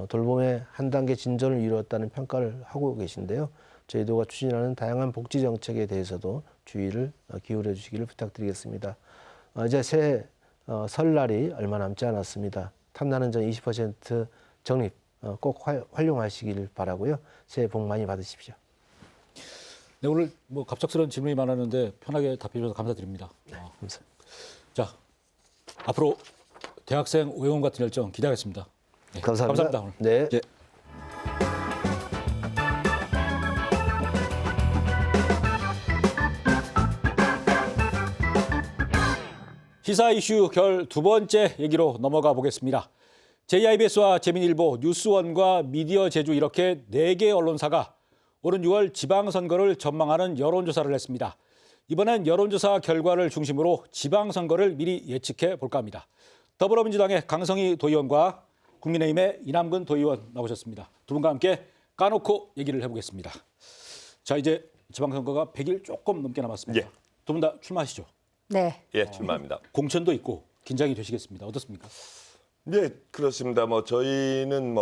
돌봄의 한 단계 진전을 이루었다는 평가를 하고 계신데요. 저희도가 추진하는 다양한 복지 정책에 대해서도 주의를 기울여 주시기를 부탁드리겠습니다. 이제 새해 설날이 얼마 남지 않았습니다. 탐나는 전 20% 적립 꼭 활용하시길 바라고요. 새해 복 많이 받으십시오. 네, 오늘 뭐 갑작스러운 질문이 많았는데 편하게 답해 주셔서 감사드립니다. 감사합니다. 자, 앞으로 대학생 오영훈 같은 열정 기대하겠습니다. 네, 감사합니다. 감사합니다. 오늘. 네. 예. 시사 이슈 결 두 번째 얘기로 넘어가 보겠습니다. JIBS와 재민일보, 뉴스원과 미디어 제주 이렇게 4개 언론사가 오는 6월 지방선거를 전망하는 여론조사를 했습니다. 이번엔 여론조사 결과를 중심으로 지방선거를 미리 예측해 볼까 합니다. 더불어민주당의 강성희 도의원과 국민의힘의 이남근 도의원 나오셨습니다. 두 분과 함께 까놓고 얘기를 해보겠습니다. 자, 이제 지방선거가 100일 조금 넘게 남았습니다. 예. 두 분 다 출마하시죠? 네. 예, 출마합니다. 공천도 있고 긴장이 되시겠습니다. 어떻습니까? 네, 그렇습니다. 저희는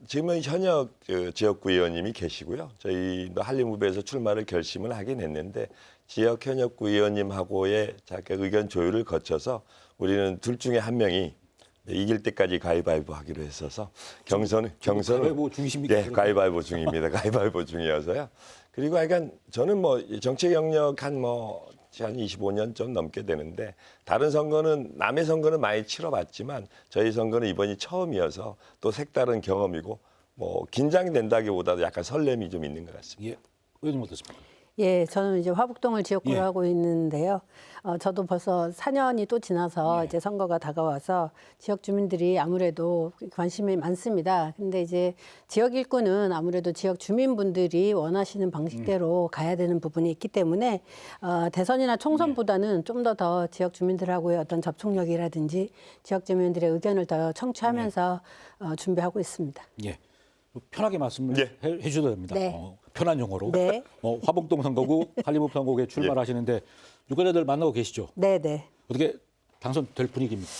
지금은 현역 지역구 의원님이 계시고요. 저희도 한림후배에서 출마를 결심을 하긴 했는데 지역 현역구 의원님하고의 의견 조율을 거쳐서 우리는 둘 중에 한 명이 이길 때까지 가위바위보 하기로 했어서 경선은 가위바위보 중이십니까? 네, 가위바위보 중입니다. 가위바위보 중이어서요. 그리고 약간 저는 정치 경력 한 25년 좀 넘게 되는데 다른 선거는 남의 선거는 많이 치러봤지만 저희 선거는 이번이 처음이어서 또 색다른 경험이고 긴장이 된다기보다도 약간 설렘이 좀 있는 것 같습니다. 예, 의원님 어떻습니까? 예, 저는 이제 화북동을 지역구로 예. 하고 있는데요. 저도 벌써 4년이 또 지나서 예. 이제 선거가 다가와서 지역 주민들이 아무래도 관심이 많습니다. 근데 이제 지역 일구는 아무래도 지역 주민분들이 원하시는 방식대로 가야 되는 부분이 있기 때문에 대선이나 총선보다는 좀 더 지역 주민들하고의 어떤 접촉력이라든지 지역 주민들의 의견을 더 청취하면서 준비하고 있습니다. 예. 편하게 말씀을 예. 해주셔도 됩니다. 네. 편한 용어로. 네. 화북동 선거구, 한림읍 선거구에 출마를 하시는데 유권자들 만나고 계시죠? 네, 네. 어떻게 당선될 분위기입니까?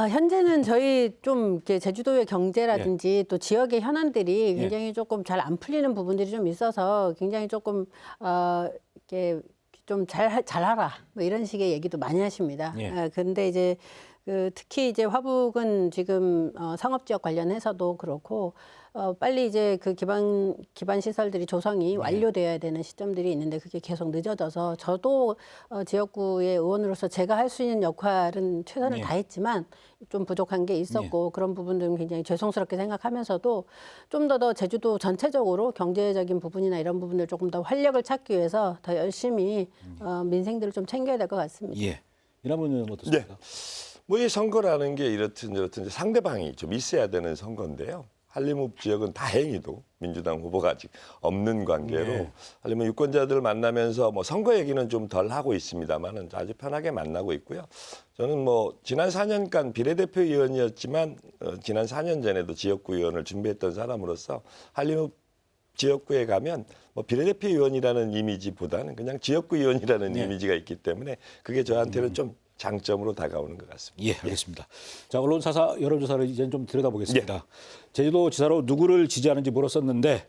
현재는 저희 좀 이렇게 제주도의 경제라든지 또 지역의 현안들이 굉장히 조금 잘 안 풀리는 부분들이 좀 있어서 굉장히 조금 이렇게 좀 잘하라 뭐 이런 식의 얘기도 많이 하십니다. 예. 근데 이제 특히 이제 화북은 지금 상업 지역 관련해서도 그렇고 빨리 이제 그 기반 시설들이 조성이 완료되어야 되는 시점들이 있는데 그게 계속 늦어져서 저도 지역구의 의원으로서 제가 할 수 있는 역할은 최선을 예. 다했지만 좀 부족한 게 있었고 그런 부분들은 굉장히 죄송스럽게 생각하면서도 좀 더 제주도 전체적으로 경제적인 부분이나 이런 부분들 조금 더 활력을 찾기 위해서 더 열심히 민생들을 좀 챙겨야 될 것 같습니다. 예. 이나무는 어떻습니까? 뭐 이 선거라는 게 이렇든 저렇든 이제 상대방이 좀 있어야 되는 선거인데요. 한림읍 지역은 다행히도 민주당 후보가 아직 없는 관계로 네. 한림읍 유권자들 만나면서 뭐 선거 얘기는 좀 덜 하고 있습니다만은 아주 편하게 만나고 있고요. 저는 뭐 지난 4년간 비례대표 의원이었지만 지난 4년 전에도 지역구 의원을 준비했던 사람으로서 한림읍 지역구에 가면 뭐 비례대표 의원이라는 이미지보다는 그냥 지역구 의원이라는 이미지가 있기 때문에 그게 저한테는 좀 장점으로 다가오는 것 같습니다. 예, 알겠습니다. 자, 언론사사 여론조사를 이제 좀 들여다보겠습니다. 예. 제주도 지사로 누구를 지지하는지 물었었는데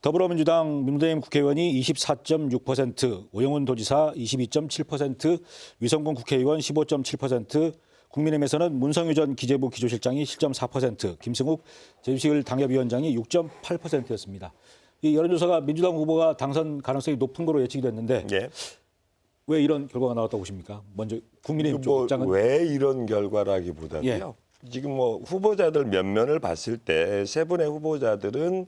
더불어민주당 민무대임 국회의원이 24.6%, 오영훈 도지사 22.7%, 위성군 국회의원 15.7%, 국민의힘에서는 문성유 전 기재부 기조실장이 7.4%, 김승욱 제주시을 당협위원장이 6.8%였습니다. 이 여론조사가 민주당 후보가 당선 가능성이 높은 거로 예측이 됐는데 예. 왜 이런 결과가 나왔다고 보십니까? 먼저 국민의힘 쪽 뭐 입장은 왜 이런 결과라기보다도요. 지금 뭐 후보자들 면면을 봤을 때 세 분의 후보자들은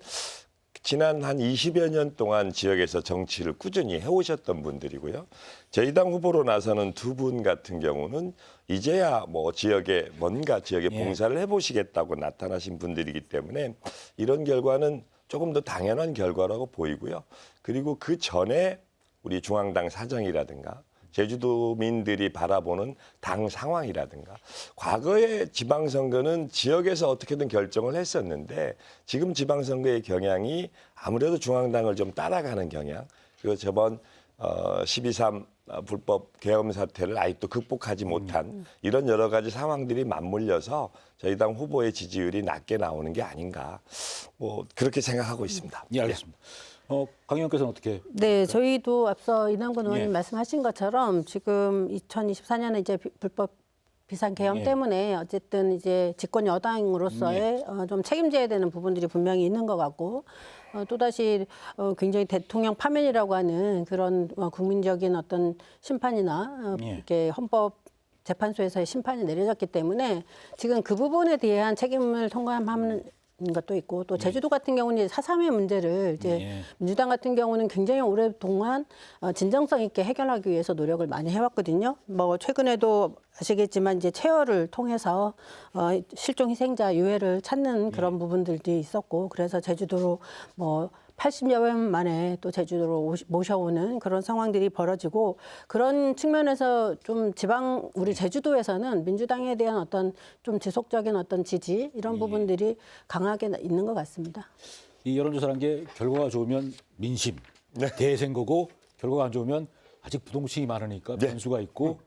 지난 한 20여 년 동안 지역에서 정치를 꾸준히 해오셨던 분들이고요. 저희 당 후보로 나서는 두 분 같은 경우는 이제야 뭐 지역에 뭔가 지역에 봉사를 해보시겠다고 나타나신 분들이기 때문에 이런 결과는 조금 더 당연한 결과라고 보이고요. 그리고 그 전에 우리 중앙당 사정이라든가 제주도민들이 바라보는 당 상황이라든가 과거의 지방선거는 지역에서 어떻게든 결정을 했었는데 지금 지방선거의 경향이 아무래도 중앙당을 좀 따라가는 경향 그리고 저번 12.3 불법 계엄 사태를 아직도 극복하지 못한 이런 여러 가지 상황들이 맞물려서 저희 당 후보의 지지율이 낮게 나오는 게 아닌가 뭐 그렇게 생각하고 있습니다. 예, 알겠습니다. 강 의원께서는 어떻게? 네, 저희도 앞서 이남근 의원님 예. 말씀하신 것처럼 지금 2024년에 이제 불법 비상 계엄 예. 때문에 어쨌든 이제 집권 여당으로서의 좀 책임져야 되는 부분들이 분명히 있는 것 같고 또다시 굉장히 대통령 파면이라고 하는 그런 국민적인 어떤 심판이나 예. 이렇게 헌법 재판소에서의 심판이 내려졌기 때문에 지금 그 부분에 대한 책임을 통감하는 것도 있고 또 제주도 같은 경우는 이제 4.3의 문제를 이제 예. 민주당 같은 경우는 굉장히 오랫동안 진정성 있게 해결하기 위해서 노력을 많이 해왔거든요. 뭐 최근에도 아시겠지만 이제 체어를 통해서 실종 희생자 유해를 찾는 그런 부분들도 있었고 그래서 제주도로 뭐 80여 년 만에 또 제주도로 모셔오는 그런 상황들이 벌어지고 그런 측면에서 좀 우리 제주도에서는 민주당에 대한 어떤 좀 지속적인 어떤 지지 이런 부분들이 강하게 있는 것 같습니다. 이 여론조사란 게 결과가 좋으면 민심, 대선거고 결과가 안 좋으면 아직 부동층이 많으니까 변수가 있고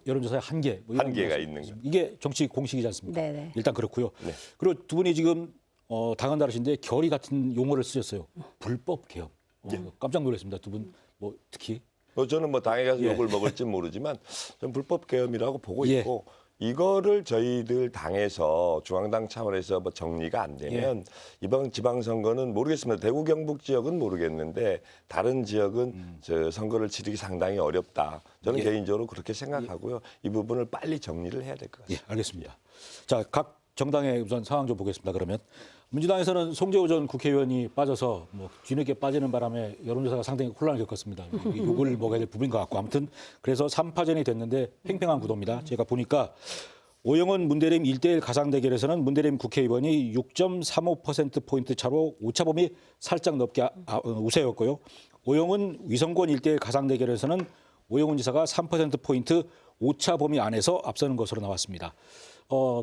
여론조사의 한계, 뭐 이런 한계가 거. 있는 거. 이게 정치 공식이지 않습니까? 네네. 일단 그렇고요. 그리고 두 분이 지금 당은 다르신데 결의 같은 용어를 쓰셨어요. 불법 계엄. 깜짝 놀랐습니다. 두 분 뭐 특히. 저는 뭐 당에 가서 욕을 먹을지 모르지만 전 불법 계엄이라고 보고 예. 있고 이거를 저희들 당에서 중앙당 차원에서 뭐 정리가 안 되면 이번 지방선거는 모르겠습니다. 대구 경북 지역은 모르겠는데 다른 지역은 저 선거를 치르기 상당히 어렵다. 저는 개인적으로 그렇게 생각하고요. 이 부분을 빨리 정리를 해야 될 것 같습니다. 예, 알겠습니다. 자, 각 정당의 우선 상황 좀 보겠습니다. 그러면 민주당에서는 송재호 전 국회의원이 빠져서 뭐 뒤늦게 빠지는 바람에 여론조사가 상당히 혼란을 겪었습니다. 욕을 먹어야 될 부분인 것 같고 아무튼 그래서 3파전이 됐는데 팽팽한 구도입니다. 제가 보니까 오영훈 문대림 1대1 가상 대결에서는 문대림 국회의원이 6.35%포인트 차로 오차범위 살짝 넘게 우세였고요. 오영훈 위성권 1대1 가상 대결에서는 오영훈 지사가 3%포인트 오차범위 안에서 앞서는 것으로 나왔습니다.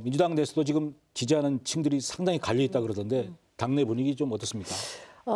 민주당 내에서도 지금 지지하는 층들이 상당히 갈려 있다 그러던데 당내 분위기 좀 어떻습니까?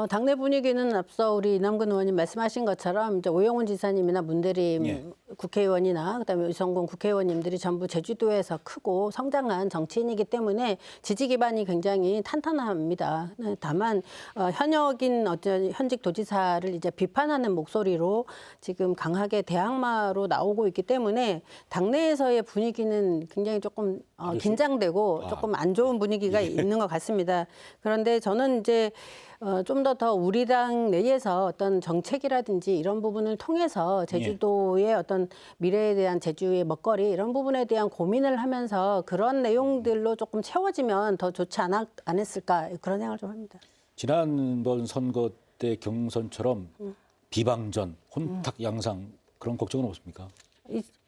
당내 분위기는 앞서 우리 이남근 의원님 말씀하신 것처럼 이제 오영훈 지사님이나 문대림 예. 국회의원이나 그다음에 유성곤 국회의원님들이 전부 제주도에서 크고 성장한 정치인이기 때문에 지지 기반이 굉장히 탄탄합니다. 다만 현역인 어떤 현직 도지사를 이제 비판하는 목소리로 지금 강하게 대항마로 나오고 있기 때문에 당내에서의 분위기는 굉장히 조금 긴장되고 조금 안 좋은 분위기가 있는 것 같습니다. 그런데 저는 이제 좀 더 우리 당 내에서 어떤 정책이라든지 이런 부분을 통해서 제주도의 어떤 미래에 대한 제주의 먹거리 이런 부분에 대한 고민을 하면서 그런 내용들로 조금 채워지면 더 좋지 않았을까 그런 생각을 좀 합니다. 지난번 선거 때 경선처럼 비방전, 혼탁 양상 그런 걱정은 없습니까?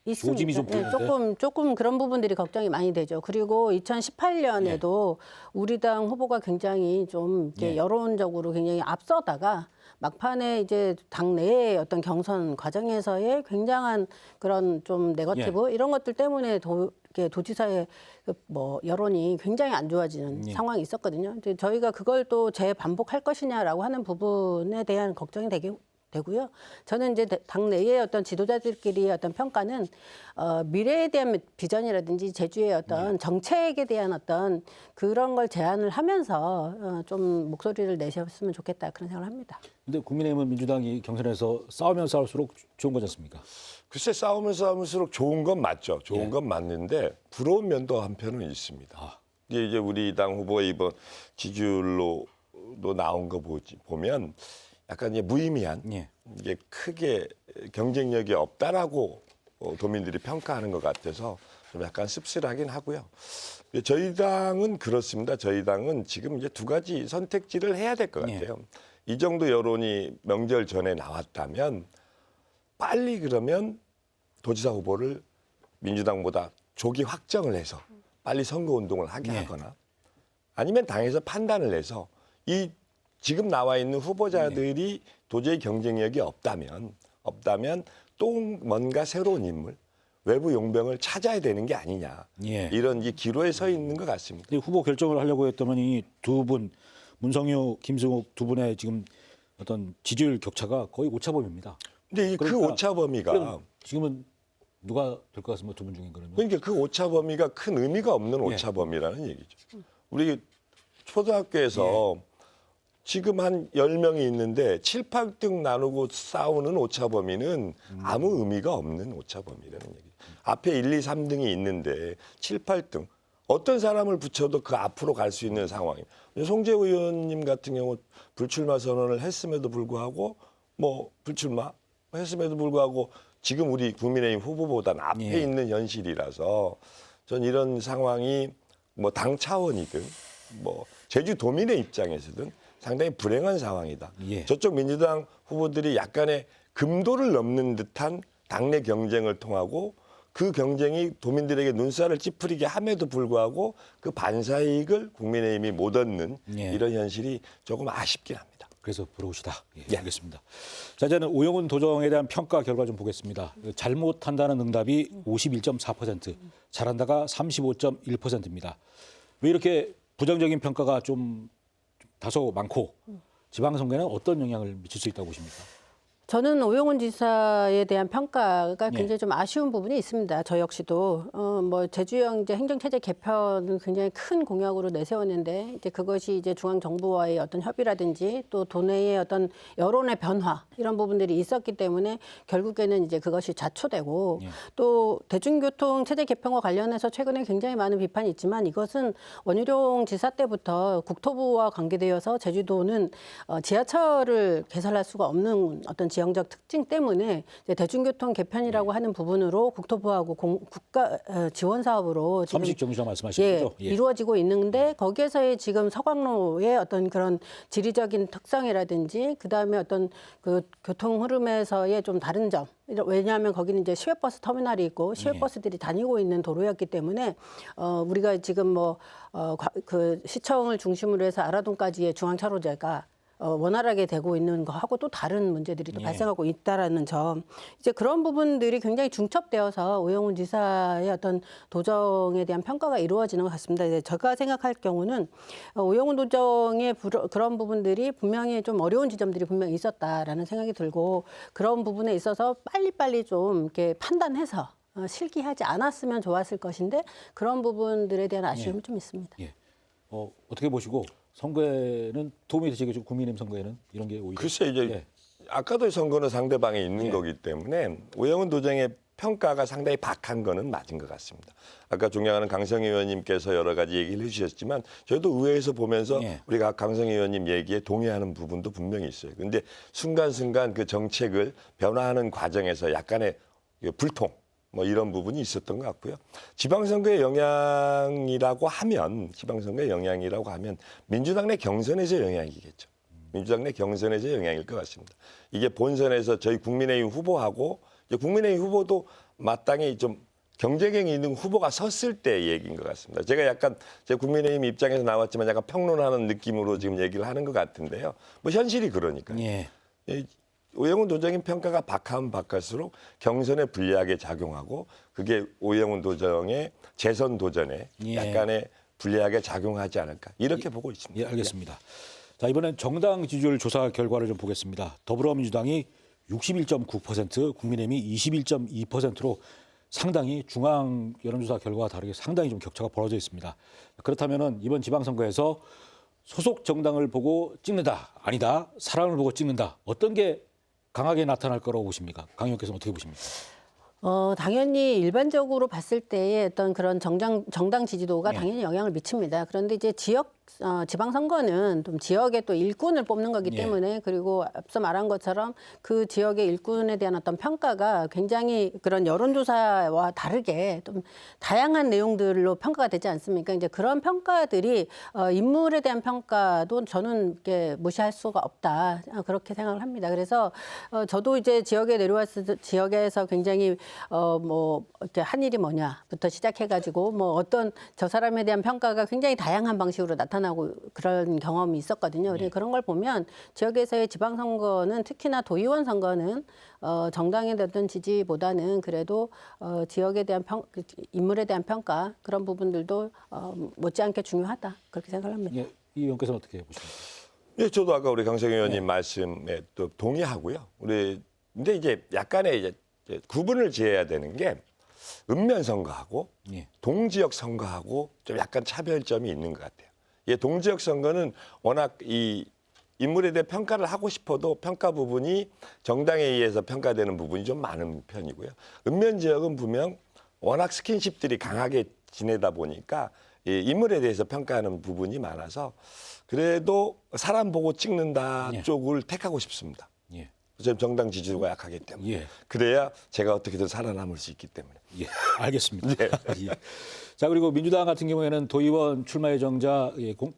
있습니다. 조짐이 좀 보이는데? 조금 그런 부분들이 걱정이 많이 되죠. 그리고 2018년에도 우리 당 후보가 굉장히 좀 이렇게 여론적으로 굉장히 앞서다가 막판에 이제 당내의 어떤 경선 과정에서의 굉장한 그런 좀 네거티브 이런 것들 때문에 이렇게 도지사의 뭐 여론이 굉장히 안 좋아지는 상황이 있었거든요. 근데 저희가 그걸 또 재반복할 것이냐라고 하는 부분에 대한 걱정이 되고요. 저는 이제 당내의 어떤 지도자들끼리의 어떤 평가는 미래에 대한 비전이라든지 제주의 어떤 정책에 대한 어떤 그런 걸 제안을 하면서 좀 목소리를 내셨으면 좋겠다 그런 생각을 합니다. 근데 국민의힘은 민주당이 경선에서 싸우면 싸울수록 좋은 거지 않습니까? 글쎄 싸우면 싸울수록 좋은 건 맞죠. 좋은 건 맞는데 부러운 면도 한편은 있습니다. 이제 우리 당 후보의 이번 지지율로도 나온 거 보면 약간 이제 무의미한 이게 크게 경쟁력이 없다라고 도민들이 평가하는 것 같아서 좀 약간 씁쓸하긴 하고요. 저희 당은 그렇습니다. 저희 당은 지금 이제 두 가지 선택지를 해야 될 것 같아요. 이 정도 여론이 명절 전에 나왔다면 빨리 그러면 도지사 후보를 민주당보다 조기 확정을 해서 빨리 선거운동을 하게 하거나 아니면 당에서 판단을 해서 이 지금 나와 있는 후보자들이 도저히 경쟁력이 없다면 또 뭔가 새로운 인물, 외부 용병을 찾아야 되는 게 아니냐. 이런 이 기로에 서 있는 것 같습니다. 후보 결정을 하려고 했다면 이 두 분, 문성유, 김승욱 두 분의 지금 어떤 지지율 격차가 거의 오차범위입니다. 근데 그 오차범위가 지금은 누가 될 것 같습니까? 두 분 중에 그러면? 그러니까 그 오차범위가 큰 의미가 없는 오차범위라는 얘기죠. 우리 초등학교에서 지금 한 10명이 있는데 7, 8등 나누고 싸우는 오차범위는 아무 의미가 없는 오차범위라는 얘기죠. 앞에 1, 2, 3등이 있는데 7, 8등 어떤 사람을 붙여도 그 앞으로 갈 수 있는 상황이에요. 송재호 의원님 같은 경우 불출마 선언을 했음에도 불구하고 불출마 했음에도 불구하고 지금 우리 국민의힘 후보보다는 앞에 있는 현실이라서 전 이런 상황이 당 차원이든 제주도민의 입장에서든 상당히 불행한 상황이다. 저쪽 민주당 후보들이 약간의 금도를 넘는 듯한 당내 경쟁을 통하고 그 경쟁이 도민들에게 눈살을 찌푸리게 함에도 불구하고 그 반사이익을 국민의힘이 못 얻는 이런 현실이 조금 아쉽긴 합니다. 그래서 부러우시다. 알겠습니다. 자, 이제는 오영훈 도정에 대한 평가 결과 좀 보겠습니다. 잘못한다는 응답이 51.4%, 잘한다가 35.1%입니다. 왜 이렇게 부정적인 평가가 좀 다소 많고 지방선거에는 어떤 영향을 미칠 수 있다고 보십니까? 저는 오영훈 지사에 대한 평가가 굉장히 좀 아쉬운 부분이 있습니다. 저 역시도 제주형 이제 행정체제 개편을 굉장히 큰 공약으로 내세웠는데 이제 그것이 이제 중앙 정부와의 어떤 협의라든지 또 도내의 어떤 여론의 변화 이런 부분들이 있었기 때문에 결국에는 이제 그것이 자초되고 또 대중교통 체제 개편과 관련해서 최근에 굉장히 많은 비판이 있지만 이것은 원희룡 지사 때부터 국토부와 관계되어서 제주도는 지하철을 개설할 수가 없는 어떤 지역 지형적 특징 때문에 이제 대중교통 개편이라고 하는 부분으로 국토부하고 국가 지원 사업으로 지금 삼식 정류장 말씀하시는 예, 거죠? 예. 이루어지고 있는데 거기에서의 지금 서광로의 어떤 그런 지리적인 특성이라든지 그다음에 어떤 그 교통 흐름에서의 좀 다른 점. 왜냐하면 거기는 이제 시외버스 터미널이 있고 시외버스들이 다니고 있는 도로였기 때문에 우리가 지금 그 시청을 중심으로 해서 아라동까지의 중앙차로제가 원활하게 되고 있는 거하고 또 다른 문제들이 또 발생하고 있다라는 점. 이제 그런 부분들이 굉장히 중첩되어서 오영훈 지사의 어떤 도정에 대한 평가가 이루어지는 것 같습니다. 이제 제가 생각할 경우는 오영훈 도정의 그런 부분들이 분명히 좀 어려운 지점들이 분명히 있었다라는 생각이 들고 그런 부분에 있어서 빨리빨리 좀 이렇게 판단해서 실기하지 않았으면 좋았을 것인데 그런 부분들에 대한 아쉬움이 좀 있습니다. 예. 어떻게 보시고 선거에는 도움이 되시겠죠? 국민의힘 선거에는 이런 게 오히려. 글쎄 이제 예. 아까도 선거는 상대방에 있는 예. 거기 때문에 오영훈 도정의 평가가 상당히 박한 거는 맞은 것 같습니다. 아까 존경하는 강성희 의원님께서 여러 가지 얘기를 해주셨지만 저희도 의회에서 보면서 예. 우리가 강성희 의원님 얘기에 동의하는 부분도 분명히 있어요. 그런데 순간순간 그 정책을 변화하는 과정에서 약간의 불통 이런 부분이 있었던 것 같고요. 지방선거의 영향이라고 하면 민주당 내 경선에서 영향이겠죠. 민주당 내 경선에서 영향일 것 같습니다. 이게 본선에서 저희 국민의힘 후보하고 이제 국민의힘 후보도 마땅히 좀 경쟁력이 있는 후보가 섰을 때 얘기인 것 같습니다. 제가 약간 제 국민의힘 입장에서 나왔지만 약간 평론하는 느낌으로 지금 얘기를 하는 것 같은데요. 현실이 그러니까요. 예. 오영훈 도정의 평가가 박하면 박할수록 경선에 불리하게 작용하고 그게 오영훈 도정의 재선 도전에 예. 약간의 불리하게 작용하지 않을까 이렇게 보고 있습니다. 예, 알겠습니다. 자, 이번엔 정당 지지율 조사 결과를 좀 보겠습니다. 더불어민주당이 61.9%, 국민의힘이 21.2%로 상당히 중앙 여론조사 결과와 다르게 상당히 좀 격차가 벌어져 있습니다. 그렇다면은 이번 지방선거에서 소속 정당을 보고 찍는다, 아니다, 사람을 보고 찍는다. 어떤 게 강하게 나타날 거라고 보십니까? 강 의원께서는 어떻게 보십니까? 당연히 일반적으로 봤을 때의 어떤 그런 정당 지지도가 당연히 영향을 미칩니다. 그런데 이제 지방선거는 좀 지역의 또 일꾼을 뽑는 거기 때문에 그리고 앞서 말한 것처럼 그 지역의 일꾼에 대한 어떤 평가가 굉장히 그런 여론조사와 다르게 좀 다양한 내용들로 평가가 되지 않습니까? 이제 그런 평가들이 인물에 대한 평가도 저는 이렇게 무시할 수가 없다. 그렇게 생각을 합니다. 그래서 저도 이제 지역에 내려왔을 때 지역에서 굉장히 이렇게 한 일이 뭐냐부터 시작해가지고 어떤 저 사람에 대한 평가가 굉장히 다양한 방식으로 나타나고 그런 경험이 있었거든요. 그런 걸 보면 지역에서의 지방선거는 특히나 도의원 선거는 정당에 어떤 지지보다는 그래도 지역에 대한 인물에 대한 평가 그런 부분들도 못지않게 중요하다 그렇게 생각을 합니다. 예, 이 의원께서는 어떻게 보십니까? 예, 저도 아까 우리 강성희 의원님 말씀에 또 동의하고요. 근데 이제 약간의 이제 구분을 지어야 되는 게 읍면 선거하고 동지역 선거하고 좀 약간 차별점이 있는 것 같아요. 동지역 선거는 워낙 이 인물에 대해 평가를 하고 싶어도 평가 부분이 정당에 의해서 평가되는 부분이 좀 많은 편이고요. 읍면 지역은 분명 워낙 스킨십들이 강하게 지내다 보니까 이 인물에 대해서 평가하는 부분이 많아서 그래도 사람 보고 찍는다 쪽을 택하고 싶습니다. 지금 정당 지지도가 약하기 때문에 그래야 제가 어떻게든 살아남을 수 있기 때문에. 예, 알겠습니다. 예. 자, 그리고 민주당 같은 경우에는 도의원 출마 예정자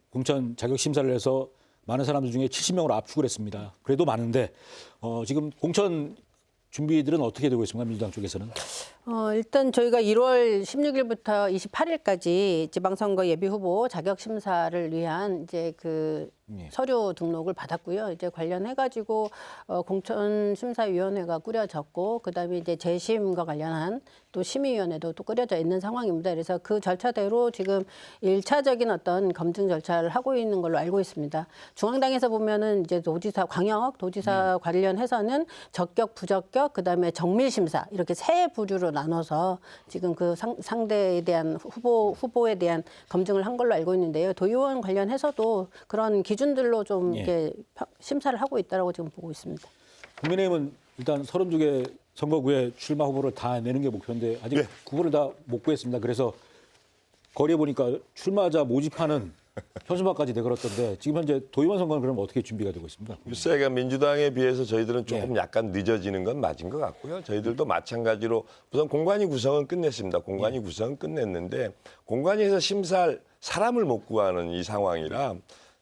공천 자격 심사를 해서 많은 사람들 중에 70명으로 압축을 했습니다. 그래도 많은데 지금 공천 준비들은 어떻게 되고 있습니까? 민주당 쪽에서는? 일단 저희가 1월 16일부터 28일까지 지방선거 예비후보 자격 심사를 위한 이제 그 서류 등록을 받았고요. 이제 관련해가지고 공천심사위원회가 꾸려졌고, 그다음에 이제 재심과 관련한 또 심의위원회도 또 꾸려져 있는 상황입니다. 그래서 그 절차대로 지금 1차적인 어떤 검증 절차를 하고 있는 걸로 알고 있습니다. 중앙당에서 보면은 이제 도지사, 광역 도지사 관련해서는 적격, 부적격, 그다음에 정밀심사 이렇게 세 부류로 나눠서 지금 그 상대에 대한 후보에 대한 검증을 한 걸로 알고 있는데요. 도의원 관련해서도 그런 기준들로 좀 이렇게 심사를 하고 있다라고 지금 보고 있습니다. 국민의힘은 일단 32개 선거구에 출마 후보를 다 내는 게 목표인데 아직 후보를 다 못 구했습니다. 그래서 거리에 보니까 출마자 모집하는 현수막까지 내걸었던데 지금 현재 도의원 선거는 그럼 어떻게 준비가 되고 있습니까? 글쎄가 민주당에 비해서 저희들은 조금 약간 늦어지는 건 맞은 것 같고요. 저희들도 마찬가지로 우선 공관위 구성은 끝냈습니다. 공관위 구성은 끝냈는데 공관위에서 심사할 사람을 못 구하는 이 상황이라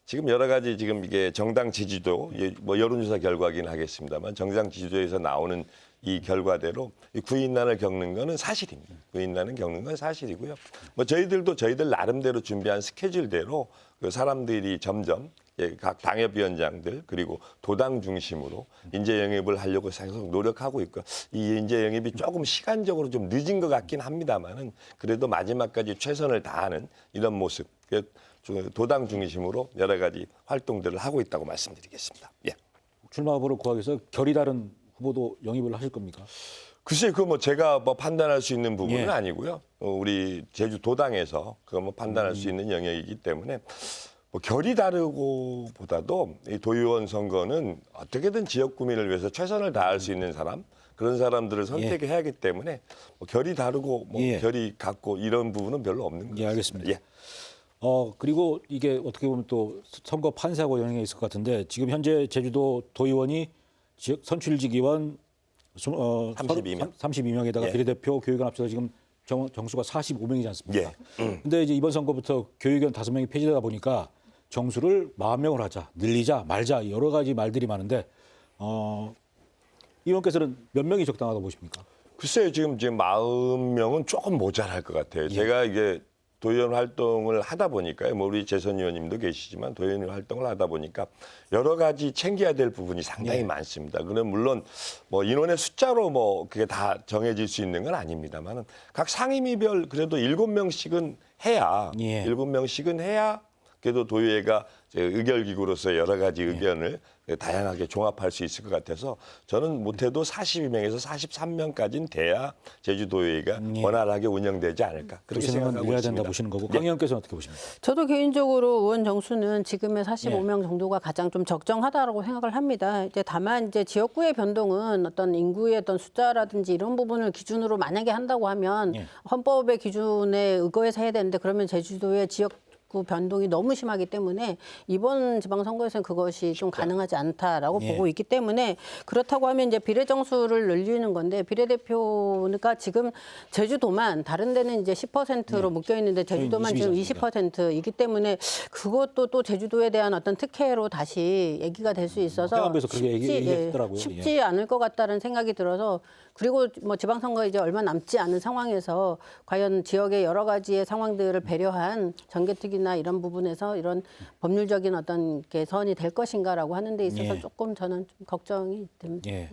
지금 여러 가지 지금 이게 정당 지지도 뭐 여론조사 결과긴 하겠습니다만 정당 지지도에서 나오는 이 결과대로 이 구인난을 겪는 거는 사실입니다. 구인난을 겪는 건 사실이고요. 뭐 저희들도 저희들 나름대로 준비한 스케줄대로 그 사람들이 점점 각 당협위원장들 그리고 도당 중심으로 인재 영입을 하려고 계속 노력하고 있고 이 인재 영입이 조금 시간적으로 좀 늦은 것 같긴 합니다만은 그래도 마지막까지 최선을 다하는 이런 모습. 도당 중심으로 여러 가지 활동들을 하고 있다고 말씀드리겠습니다. 예. 출마 후보를 구하기 위해서 결이 다른 후보도 영입을 하실 겁니까? 글쎄, 그 뭐 제가 뭐 판단할 수 있는 부분은 예. 아니고요. 우리 제주도당에서 그거 뭐 판단할 수 있는 영역이기 때문에 뭐 결이 다르고 보다도 이 도의원 선거는 어떻게든 지역 구민을 위해서 최선을 다할 수 있는 사람 그런 사람들을 선택해야 하기 때문에 뭐 결이 다르고 뭐 예. 결이 같고 이런 부분은 별로 없는 것 같습니다. 예, 알겠습니다. 예. 그리고 이게 어떻게 보면 또 선거 판세하고 영향이 있을 것 같은데 지금 현재 제주도 도의원이 지역 선출직위원 32명. 32명에다가 예. 비례대표 교육원 합쳐서 지금 정수가 45명이지 않습니까? 예. 근데 이제 이번 선거부터 교육원 5명이 폐지되다 보니까 정수를 40명을 하자, 늘리자, 말자 여러 가지 말들이 많은데 의원께서는 몇 명이 적당하다고 보십니까? 글쎄요, 지금 40명은 조금 모자랄 것 같아요. 제가 이게 도의원 활동을 하다 보니까요. 뭐 우리 재선 의원님도 계시지만 도의원 활동을 하다 보니까 여러 가지 챙겨야 될 부분이 상당히 많습니다. 그럼 물론 뭐 인원의 숫자로 뭐 그게 다 정해질 수 있는 건 아닙니다만은 각 상임위별 그래도 7명씩은 해야 예. 7명씩은 해야 그래도 도의회가 의결기구로서 여러 가지 의견을 다양하게 종합할 수 있을 것 같아서 저는 못해도 42명에서 43명까지는 돼야 제주도의회가 원활하게 운영되지 않을까 그렇게 그렇게 생각하고 해야 있습니다. 된다 보시는 거고 강 의원께서는 어떻게 보십니까? 저도 개인적으로 의원 정수는 지금의 45명 정도가 가장 좀 적정하다라고 생각을 합니다. 이제 다만 이제 지역구의 변동은 어떤 인구의 어떤 숫자라든지 이런 부분을 기준으로 만약에 한다고 하면 헌법의 기준에 의거해서 해야 되는데 그러면 제주도의 지역 구 변동이 너무 심하기 때문에 이번 지방선거에서는 그것이 좀 가능하지 않다라고 보고 있기 때문에 그렇다고 하면 이제 비례정수를 늘리는 건데 비례대표가 지금 제주도만 다른 데는 이제 10%로 묶여 있는데 제주도만 지금 20%이기 때문에 그것도 또 제주도에 대한 어떤 특혜로 다시 얘기가 될 수 있어서 행안부에서 그렇게 얘기했더라고요. 쉽지 않을 것 같다는 생각이 들어서 그리고 뭐 지방선거 이제 얼마 남지 않은 상황에서 과연 지역의 여러 가지의 상황들을 배려한 전개특위나 이런 부분에서 이런 법률적인 어떤 개선이 될 것인가라고 하는 데 있어서 조금 저는 좀 걱정이 됩니다. 예.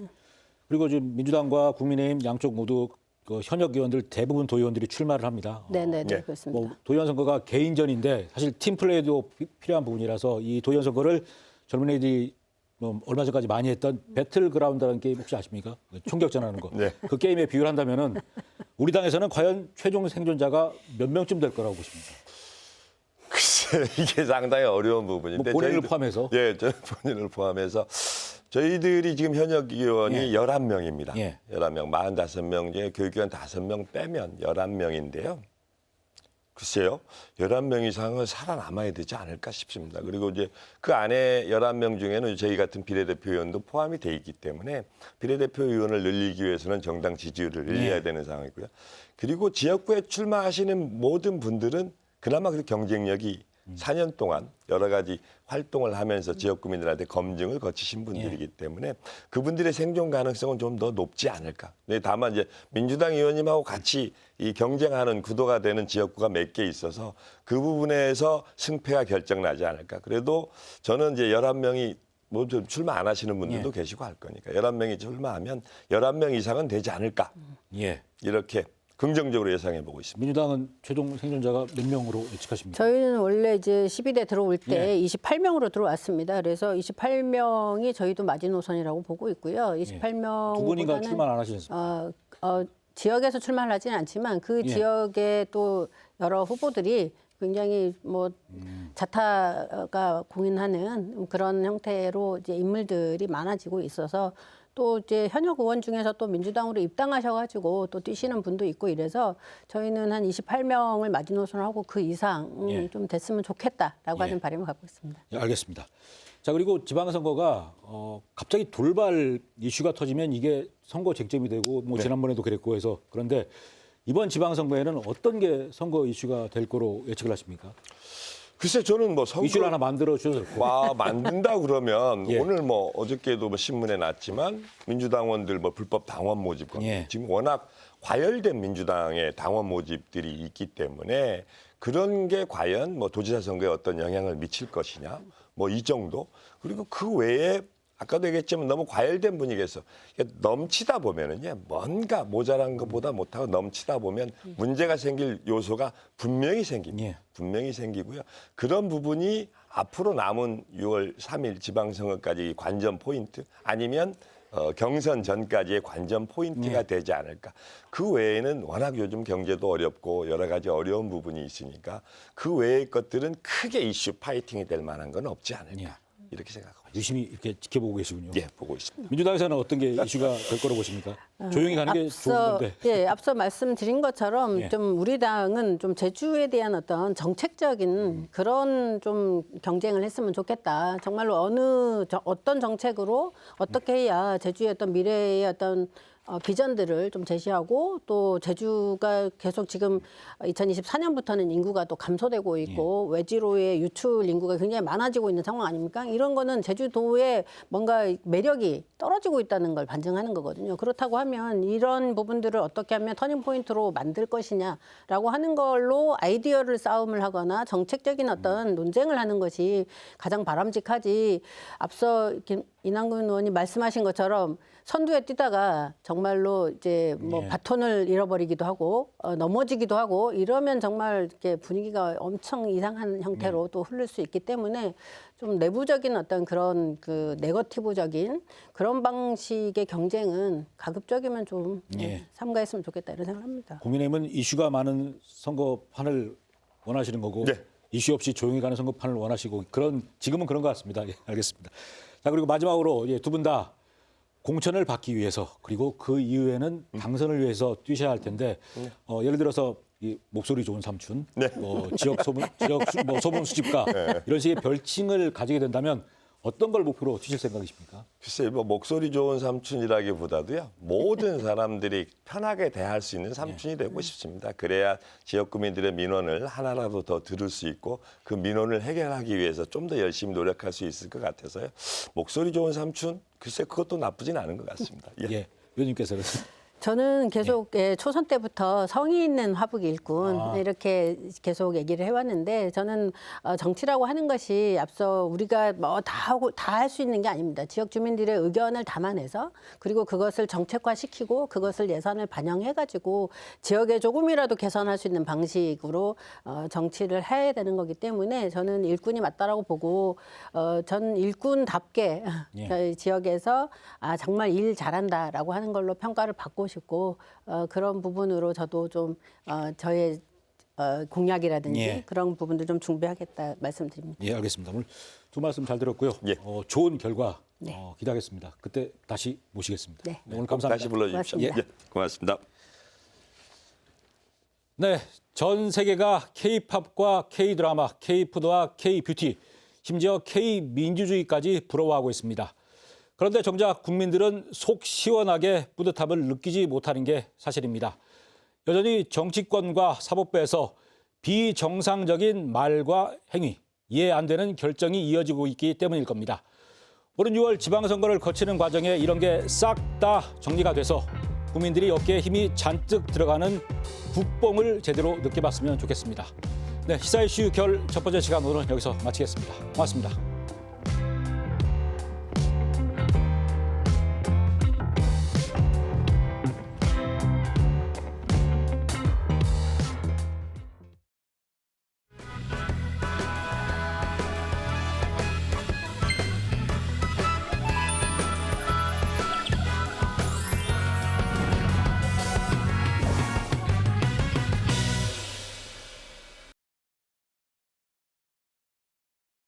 그리고 지금 민주당과 국민의힘 양쪽 모두 그 현역 의원들 대부분 도의원들이 출마를 합니다. 네네 그렇습니다. 뭐 도의원 선거가 개인전인데 사실 팀 플레이도 필요한 부분이라서 이 도의원 선거를 젊은 애들이 뭐 얼마 전까지 많이 했던 배틀그라운드라는 게임 혹시 아십니까? 총격전하는 거. 네. 그 게임에 비유를 한다면은 우리 당에서는 과연 최종 생존자가 몇 명쯤 될 거라고 보십니까? 글쎄, 이게 상당히 어려운 부분인데 뭐 본인을 저희들- 포함해서? 예, 저 본인을 포함해서 저희들이 지금 현역 의원이 11명입니다. 예. 11명, 45명 중에 교육위원 5명 빼면 11명인데요. 글쎄요, 11명 이상은 살아남아야 되지 않을까 싶습니다. 그리고 이제 그 안에 11명 중에는 저희 같은 비례대표 의원도 포함이 돼 있기 때문에 비례대표 의원을 늘리기 위해서는 정당 지지율을 늘려야 되는 상황이고요. 그리고 지역구에 출마하시는 모든 분들은 그나마 그 경쟁력이 4년 동안 여러 가지 활동을 하면서 지역 구민들한테 검증을 거치신 분들이기 때문에 그분들의 생존 가능성은 좀 더 높지 않을까. 네, 다만 이제 민주당 의원님하고 같이 이 경쟁하는 구도가 되는 지역구가 몇 개 있어서 그 부분에서 승패가 결정나지 않을까. 그래도 저는 이제 11명이 뭐 좀 출마 안 하시는 분들도 계시고 할 거니까 11명이 출마하면 11명 이상은 되지 않을까. 예. 이렇게 긍정적으로 예상해 보고 있습니다. 민주당은 최종 생존자가 몇 명으로 예측하십니까? 저희는 원래 이제 12대 들어올 때 28명으로 들어왔습니다. 그래서 28명이 저희도 마지노선이라고 보고 있고요. 28명 두 분인가 출마 안 하시겠습니까? 지역에서 출마를 하지는 않지만 그 지역에 또 여러 후보들이 굉장히 뭐 자타가 공인하는 그런 형태로 이제 인물들이 많아지고 있어서 또 이제 현역 의원 중에서 또 민주당으로 입당하셔가지고 또 뛰시는 분도 있고 이래서 저희는 한 28명을 마지노선을 하고 그 이상이 예. 좀 됐으면 좋겠다라고 예. 하는 바람을 갖고 있습니다. 예, 알겠습니다. 자, 그리고 지방선거가 갑자기 돌발 이슈가 터지면 이게 선거 쟁점이 되고 뭐 지난번에도 그랬고 해서 그런데 이번 지방선거에는 어떤 게 선거 이슈가 될 거로 예측을 하십니까? 글쎄 저는 뭐 선거 이슈를 하나 만들어 주셔도 좋고. 만든다 그러면 예. 오늘 뭐 어저께도 뭐 신문에 났지만 민주당원들 뭐 불법 당원 모집 예. 지금 워낙 과열된 민주당의 당원 모집들이 있기 때문에 그런 게 과연 뭐 도지사 선거에 어떤 영향을 미칠 것이냐 뭐 이 정도 그리고 그 외에 아까도 얘기했지만 너무 과열된 분위기에서 넘치다 보면은요 뭔가 모자란 것보다 못하고 넘치다 보면 문제가 생길 요소가 분명히 생깁니다. 예. 분명히 생기고요. 그런 부분이 앞으로 남은 6월 3일 지방선거까지 관전 포인트 아니면 경선 전까지의 관전 포인트가 되지 않을까. 그 외에는 워낙 요즘 경제도 어렵고 여러 가지 어려운 부분이 있으니까 그 외의 것들은 크게 이슈 파이팅이 될 만한 건 없지 않을까. 예. 이렇게 생각하고 있습니다. 유심히 이렇게 지켜보고 계시군요. 예, 보고 있습니다. 민주당에서는 어떤 게 이슈가 될 거로 보십니까? 조용히 가는 게 좋은 건데. 예, 앞서 말씀드린 것처럼 예. 좀 우리 당은 좀 제주에 대한 어떤 정책적인 그런 좀 경쟁을 했으면 좋겠다. 정말로 어떤 정책으로 어떻게 해야 제주의 어떤 미래의 어떤 비전들을 좀 제시하고 또 제주가 계속 지금 2024년부터는 인구가 또 감소되고 있고 외지로의 유출 인구가 굉장히 많아지고 있는 상황 아닙니까? 이런 거는 제주도의 뭔가 매력이 떨어지고 있다는 걸 반증하는 거거든요. 그렇다고 하면 이런 부분들을 어떻게 하면 터닝 포인트로 만들 것이냐라고 하는 걸로 아이디어를 싸움을 하거나 정책적인 어떤 논쟁을 하는 것이 가장 바람직하지. 앞서 이렇게 이남근 의원이 말씀하신 것처럼 선두에 뛰다가 정말로 이제 뭐 예. 바톤을 잃어버리기도 하고 넘어지기도 하고 이러면 정말 이렇게 분위기가 엄청 이상한 형태로 또 흐를 수 있기 때문에 좀 내부적인 어떤 그런 그 네거티브적인 그런 방식의 경쟁은 가급적이면 좀 예. 삼가했으면 좋겠다 이런 생각을 합니다. 국민의힘은 이슈가 많은 선거판을 원하시는 거고 네. 이슈 없이 조용히 가는 선거판을 원하시고 지금은 그런 것 같습니다. 예, 알겠습니다. 자, 그리고 마지막으로 두 분 다 공천을 받기 위해서 그리고 그 이후에는 당선을 위해서 뛰셔야 할 텐데 예를 들어서 이 목소리 좋은 삼촌, 지역 소문 수집가 이런 식의 별칭을 가지게 된다면 어떤 걸 목표로 뛰실 생각이십니까? 글쎄 뭐 목소리 좋은 삼촌이라기보다도요 모든 사람들이 편하게 대할 수 있는 삼촌이 되고 싶습니다. 그래야 지역 구민들의 민원을 하나라도 더 들을 수 있고 그 민원을 해결하기 위해서 좀 더 열심히 노력할 수 있을 것 같아서요. 목소리 좋은 삼촌 글쎄 그것도 나쁘진 않은 것 같습니다. 예, 의원님께서는 저는 계속 초선 때부터 성의 있는 화북 일꾼 이렇게 계속 얘기를 해왔는데 저는 정치라고 하는 것이 앞서 우리가 뭐 다 하고 다 할 수 있는 게 아닙니다. 지역 주민들의 의견을 담아내서 그리고 그것을 정책화시키고 그것을 예산을 반영해가지고 지역에 조금이라도 개선할 수 있는 방식으로 정치를 해야 되는 거기 때문에 저는 일꾼이 맞다라고 보고 전 일꾼답게 저희 지역에서 정말 일 잘한다라고 하는 걸로 평가를 받고 싶고 그런 부분으로 저도 좀 저의 공약이라든지 예. 그런 부분들 좀 준비하겠다 말씀드립니다. 예, 알겠습니다. 오늘 두 말씀 잘 들었고요. 예. 좋은 결과 기대하겠습니다. 그때 다시 모시겠습니다. 네. 오늘 감사합니다. 다시 불러주십시오. 고맙습니다. 예, 고맙습니다. 네, 전 세계가 K-팝과 K-드라마, K-푸드와 K-뷰티, 심지어 K-민주주의까지 부러워하고 있습니다. 그런데 정작 국민들은 속 시원하게 뿌듯함을 느끼지 못하는 게 사실입니다. 여전히 정치권과 사법부에서 비정상적인 말과 행위, 이해 안 되는 결정이 이어지고 있기 때문일 겁니다. 오는 6월 지방선거를 거치는 과정에 이런 게 싹 다 정리가 돼서 국민들이 어깨에 힘이 잔뜩 들어가는 국뽕을 제대로 느껴봤으면 좋겠습니다. 네, 시사 이슈 결 첫 번째 시간 오늘은 여기서 마치겠습니다. 고맙습니다.